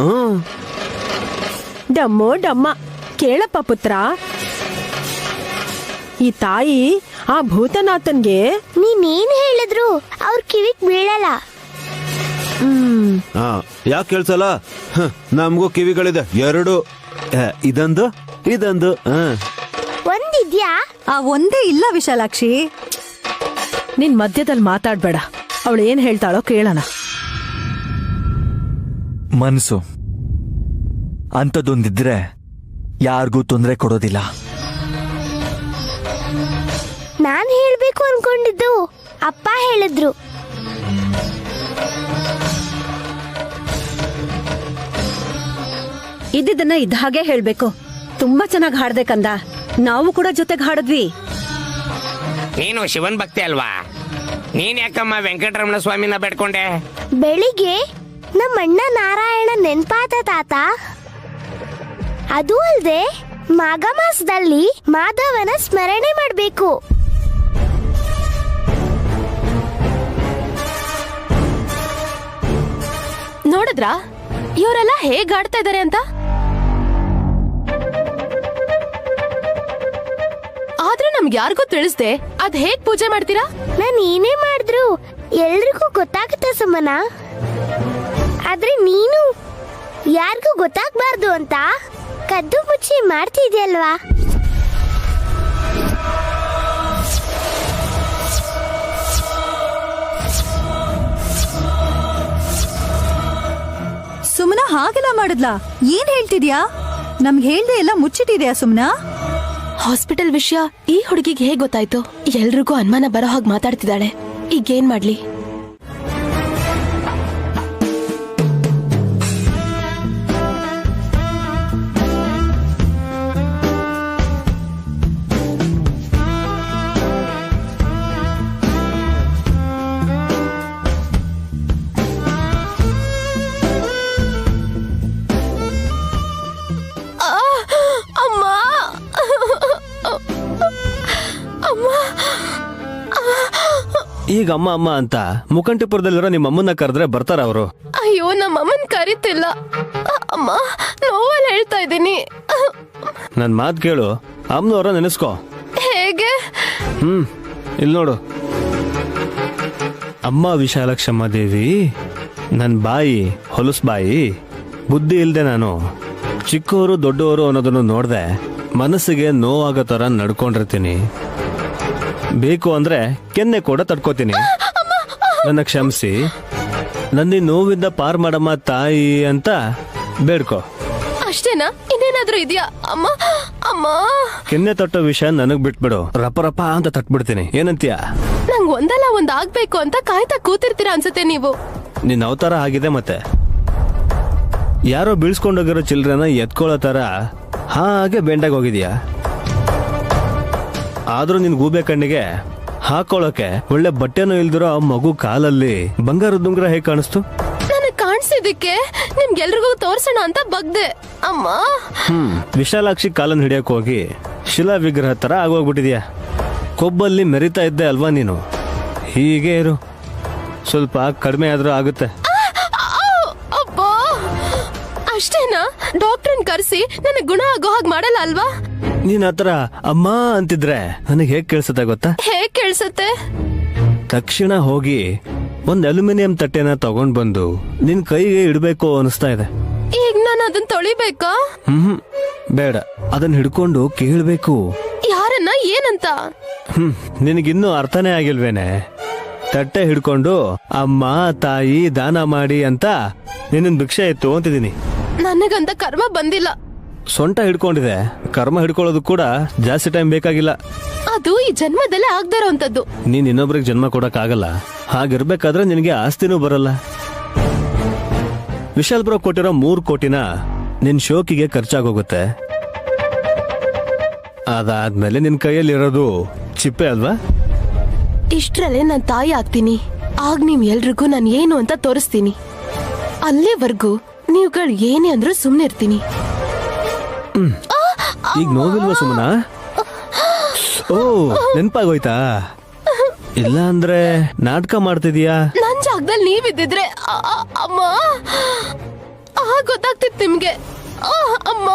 ಡಮ್ಮೋ ಡಮ್ಮ, ಕೇಳಪ್ಪ ಪುತ್ರ, ಈ ತಾಯಿ ಆ ಭೂತನಾಥನ್ಗೆ ನೀನೇನ್ ಹೇಳಿದ್ರು ಅವ್ರ ಕಿವಿಗ್ ಬೀಳಲ್ಲ. ಯಾಕೆ ಕೇಳ್ಸಲ್ಲ? ನಮಗೂ ಕಿವಿಗಳಿದೆ, 2. ಇದೊಂದು ಇದೊಂದು. ಒಂದಿದ್ಯಾ? ಆ ಒಂದೇ ಇಲ್ಲ ವಿಶಾಲಾಕ್ಷಿ. ನಿನ್ ಮಧ್ಯದಲ್ಲಿ ಮಾತಾಡ್ಬೇಡ. ಅವಳು ಏನ್ ಹೇಳ್ತಾಳೋ ಕೇಳೋಣ. ಮನಸ್ಸು ಅಂಥದ್ದೊಂದಿದ್ರೆ ಯಾರಿಗೂ ತೊಂದರೆ ಕೊಡೋದಿಲ್ಲ. ನಾನ್ ಹೇಳ್ಬೇಕು ಅನ್ಕೊಂಡಿದ್ದು ಅಪ್ಪ ಹೇಳಿದ್ರು. ಇದ್ದಿದ್ದನ್ನ ಇದ್ದ ಹಾಗೆ ಹೇಳ್ಬೇಕು. ತುಂಬಾ ಚೆನ್ನಾಗಿ ಹಾಡ್ದೆ ಕಂದ. ನಾವು ಕೂಡ ಜೊತೆಗೆ ಹಾಡಿದ್ವಿ. ನೀನು ಶಿವನ್ ಭಕ್ತಿ ಅಲ್ವಾ? ನೀನ್ ಯಾಕಮ್ಮ ವೆಂಕಟರಮಣ ಸ್ವಾಮಿನ ಬೇಡ್ಕೊಂಡೆ? ಬೆಳಿಗ್ಗೆ ನಮ್ಮ ಅಣ್ಣ ನಾರಾಯಣ ನೆನ್ಪಾದ ತಾತ. ಅದು ಅಲ್ದೆ ಮಾಘ ಮಾಸದಲ್ಲಿ ಮಾಧವನ ಸ್ಮರಣೆ ಮಾಡ್ಬೇಕು. ನೋಡಿದ್ರಾ ಇವರೆಲ್ಲ ಹೇಗ್ ಆಡ್ತಾ ಇದಾರೆ ಅಂತ? ಆದ್ರೆ ನಮ್ಗೆ ಯಾರಿಗೂ ತಿಳಿಸ್ದೆ ಅದ್ ಹೇಗ್ ಪೂಜೆ ಮಾಡ್ತೀರಾ? ನಾನು ಏನೇ ಮಾಡಿದ್ರು ಎಲ್ರಿಗೂ ಗೊತ್ತಾಗುತ್ತೆ ಸುಮನ. ಆದ್ರೆ ನೀನು ಯಾರಿಗೂ ಗೊತ್ತಾಗ್ಬಾರ್ದು ಅಂತ ಕದ್ದು ಮುಚ್ಚಿ ಮಾಡ್ತಿದ್ಯಲ್ವಾ? ಸುಮನ ಹಾಗೆಲ್ಲ ಮಾಡಿದ್ಲಾ? ಏನ್ ಹೇಳ್ತಿದ್ಯಾ? ನಮ್ಗೆ ಹೇಳ್ದೆ ಎಲ್ಲ ಮುಚ್ಚಿಟ್ಟಿದ್ಯಾ ಸುಮ್ನ? ಹಾಸ್ಪಿಟಲ್ ವಿಷಯ ಈ ಹುಡುಗಿಗೆ ಹೇಗ್ ಗೊತ್ತಾಯ್ತು? ಎಲ್ರಿಗೂ ಅನುಮಾನ ಬರೋ ಹಾಗೆ ಮಾತಾಡ್ತಿದ್ದಾಳೆ. ಈಗೇನ್ ಮಾಡ್ಲಿ? ಈಗ ಅಮ್ಮ ಅಮ್ಮ ಅಂತ ಮುಖಂಟಿಪುರದಲ್ಲಿರೋ ನಿಮ್ಮ ಅಮ್ಮನ್ನ ಕರೆದ್ರೆ ಬರ್ತಾರ ಅವರು? ಅಯ್ಯೋ, ನಮ್ಮ ಅಮ್ಮನ್ ಕರೀತಿಲ್ಲ ಅಮ್ಮ. ನೋವಲ್ಲಿ ಹೇಳ್ತಾ ಇದ್ದೀನಿ. ನನ್ ಮಾತ್ ಕೇಳು, ಅಮ್ಮನವರ ನೆನೆಸ್ಕೋ. ಹೇಗೆ? ಇಲ್ಲಿ ನೋಡು, ಅಮ್ಮ ವಿಶಾಲಕ್ಷಮ್ಮ ದೇವಿ, ನನ್ ಬಾಯಿ ಹೊಲಸ್ ಬಾಯಿ. ಬುದ್ಧಿ ಇಲ್ದೆ ನಾನು ಚಿಕ್ಕವರು ದೊಡ್ಡವರು ಅನ್ನೋದನ್ನು ನೋಡ್ದೆ ಮನಸ್ಸಿಗೆ ನೋವಾಗೋ ತರ ನಡ್ಕೊಂಡಿರ್ತೀನಿ. ಬೇಕು ಅಂದ್ರೆ ಕೆನ್ನೆ ಕೂಡ ತಡ್ಕೋತೀನಿ. ನನ್ನ ಕ್ಷಮಿಸಿ, ನನ್ನ ನೋವಿಂದ ಪಾರ್ ಮಾಡಮ್ಮ ತಾಯಿ ಅಂತ ಬೇಡ್ಕೋ. ಅಷ್ಟೇನಾ? ಇನ್ನೇನಾದ್ರೂ ಇದೆಯಾ ಅಮ್ಮ? ಅಮ್ಮ, ಕೆನ್ನೆ ತಟ್ಟೋ ವಿಷಯ ನನಗ್ ಬಿಟ್ಬಿಡು. ರಪ ರಪ ಅಂತ ತಟ್ಬಿಡ್ತೀನಿ. ಏನಂತೀಯ? ನಂಗ್ ಒಂದಲ್ಲ ಒಂದ್ ಆಗ್ಬೇಕು ಅಂತ ಕಾಯ್ತಾ ಕೂತಿರ್ತೀರಾ ಅನ್ಸುತ್ತೆ ನೀವು. ನಿನ್ನ ಅವತಾರ ಆಗಿದೆ. ಮತ್ತೆ ಯಾರೋ ಬೀಳ್ಸ್ಕೊಂಡೋಗಿರೋ ಚಿಲ್ಡ್ರನ್ನ ಎತ್ಕೊಳ್ಳೋ ತರ ಹಾಗೆ ಬೆಂಡಾಗಿ ಹೋಗಿದ್ಯಾ. ಆದ್ರೂ ನಿನ್ ಗೂಬೆ ಕಣ್ಣಿಗೆ ಹಾಕೊಳ್ಳೋಕೆ ಒಳ್ಳೆ ಬಟ್ಟೆನೂ ಇಲ್ದಿರೋ ಮಗು ಕಾಲಲ್ಲಿ ಬಂಗಾರದ ಉಂಗುರ ಹೇಗ್ ಕಾಣಿಸ್ತು? ನನಗ್ ಕಾಣಿಸಿದಕ್ಕೆ ನಿಮ್ಗೆಲ್ರಿಗೂ ತೋರ್ಸೋಣ ಅಂತ ಬಗ್ದೆ ಅಮ್ಮ. ವಿಶಾಲಾಕ್ಷಿ ಕಾಲನ್ ಹಿಡಿಯಕ್ ಹೋಗಿ ಶಿಲಾ ವಿಗ್ರಹ ತರ ಆಗೋಗ್ಬಿಟ್ಟಿದ್ಯಾ. ಕೊಬ್ಬಲ್ಲಿ ಮೆರಿತಾ ಇದ್ದೆ ಅಲ್ವಾ ನೀನು? ಹೀಗೆ ಇರು, ಸ್ವಲ್ಪ ಕಡಿಮೆ ಆದ್ರೂ ಆಗುತ್ತೆ. ಅಬ್ಬಾ, ಅಷ್ಟೇನಾ? ಡಾಕ್ಟರ್ನ್ ಕರ್ಸಿ ನನಗ್ ಗುಣ ಆಗೋ ಹಾಗೆ ಮಾಡಲ್ಲ ಅಲ್ವಾ? ನೀನ್ ಆತರ ಅಮ್ಮ ಅಂತಿದ್ರೆ ನನಗೆ ಹೇಗ್ ಕೇಳಿಸುತ್ತೆ ಗೊತ್ತಾ? ಹೇಗ್ ಕೇಳಿಸುತ್ತೆ? ತಕ್ಷಣ ಹೋಗಿ ಒಂದ್ ಅಲ್ಯೂಮಿನಿಯಂ ತಟ್ಟೆನ ತಗೊಂಡ್ ಬಂದು ನಿನ್ ಕೈಗೆ ಇಡ್ಬೇಕು ಅನಿಸ್ತಾ ಇದೆ. ಈಗ ನಾನು ಅದನ್ನ ತೊಳಿಬೇಕಾ? ಬೇಡ, ಅದನ್ನ ಹಿಡ್ಕೊಂಡು ಕೇಳ್ಬೇಕು. ಯಾರನ್ನ? ಏನಂತ? ನಿನಗಿನ್ನೂ ಅರ್ಥನೇ ಆಗಿಲ್ವೇನೆ? ತಟ್ಟೆ ಹಿಡ್ಕೊಂಡು ಅಮ್ಮ ತಾಯಿ ದಾನ ಮಾಡಿ ಅಂತ ನಿನ್ನ ಭಿಕ್ಷೆ ಇತ್ತು ಅಂತಿದ್ದೀನಿ. ನನಗಂತ ಕರ್ಮ ಬಂದಿಲ್ಲ. ಸೊಂಟ ಹಿಡ್ಕೊಂಡಿದೆ, ಕರ್ಮ ಹಿಡ್ಕೊಳ್ಳೋದು ಕೂಡ ಜಾಸ್ತಿ ಟೈಮ್ ಬೇಕಾಗಿಲ್ಲ. ಅದು ಈ ಜನ್ಮದಲ್ಲೇ ಆಗದೇ ಇರೋಂಥದ್ದು. ನೀನ್ ಇನ್ನೊಬ್ರಿಗೆ ಜನ್ಮ ಕೊಡಕ್ಕಾಗಲ್ಲ. ಹಾಗಿರ್ಬೇಕಾದ್ರೆ ನಿನಗೆ ಆಸ್ತಿನೂ ಬರಲ್ಲ. ವಿಶಾಲ್ ಬ್ರೋ ಕೊಟ್ಟಿರೋ 3 ಕೋಟಿನ ನಿನ್ ಶೋಕಿಗೆ ಖರ್ಚಾಗೋಗುತ್ತೆ. ಅದಾದ್ಮೇಲೆ ನಿನ್ ಕೈಯಲ್ಲಿರೋದು ಚಿಪ್ಪೆ ಅಲ್ವಾ? ಇಷ್ಟ್ರಲ್ಲೇ ನಾನ್ ತಾಯಿ ಆಗ್ತೀನಿ. ಆಗ ನೀವ್ ಎಲ್ರಿಗೂ ನಾನು ಏನು ಅಂತ ತೋರಿಸ್ತೀನಿ. ಅಲ್ಲೇವರೆಗೂ ನೀವುಗಳು ಏನೇ ಅಂದ್ರೂ ಸುಮ್ನೆ ಇರ್ತೀನಿ. ಈಗ ನೋವಿಲ್ವಾ ಸುಮನಾ? ಓ, ನೆನ್ಪಾಗೋಯ್ತಾ? ಇಲ್ಲ ಅಂದ್ರೆ ನಾಟಕ ಮಾಡ್ತಿದೀಯಾ? ನನ್ ಜಾಗದಲ್ಲಿ ನೀವಿದ್ದಿದ್ರೆ ಅಮ್ಮ ಗೊತ್ತಾಗ್ತಿತ್ತು ನಿಮ್ಗೆ. ಅಮ್ಮ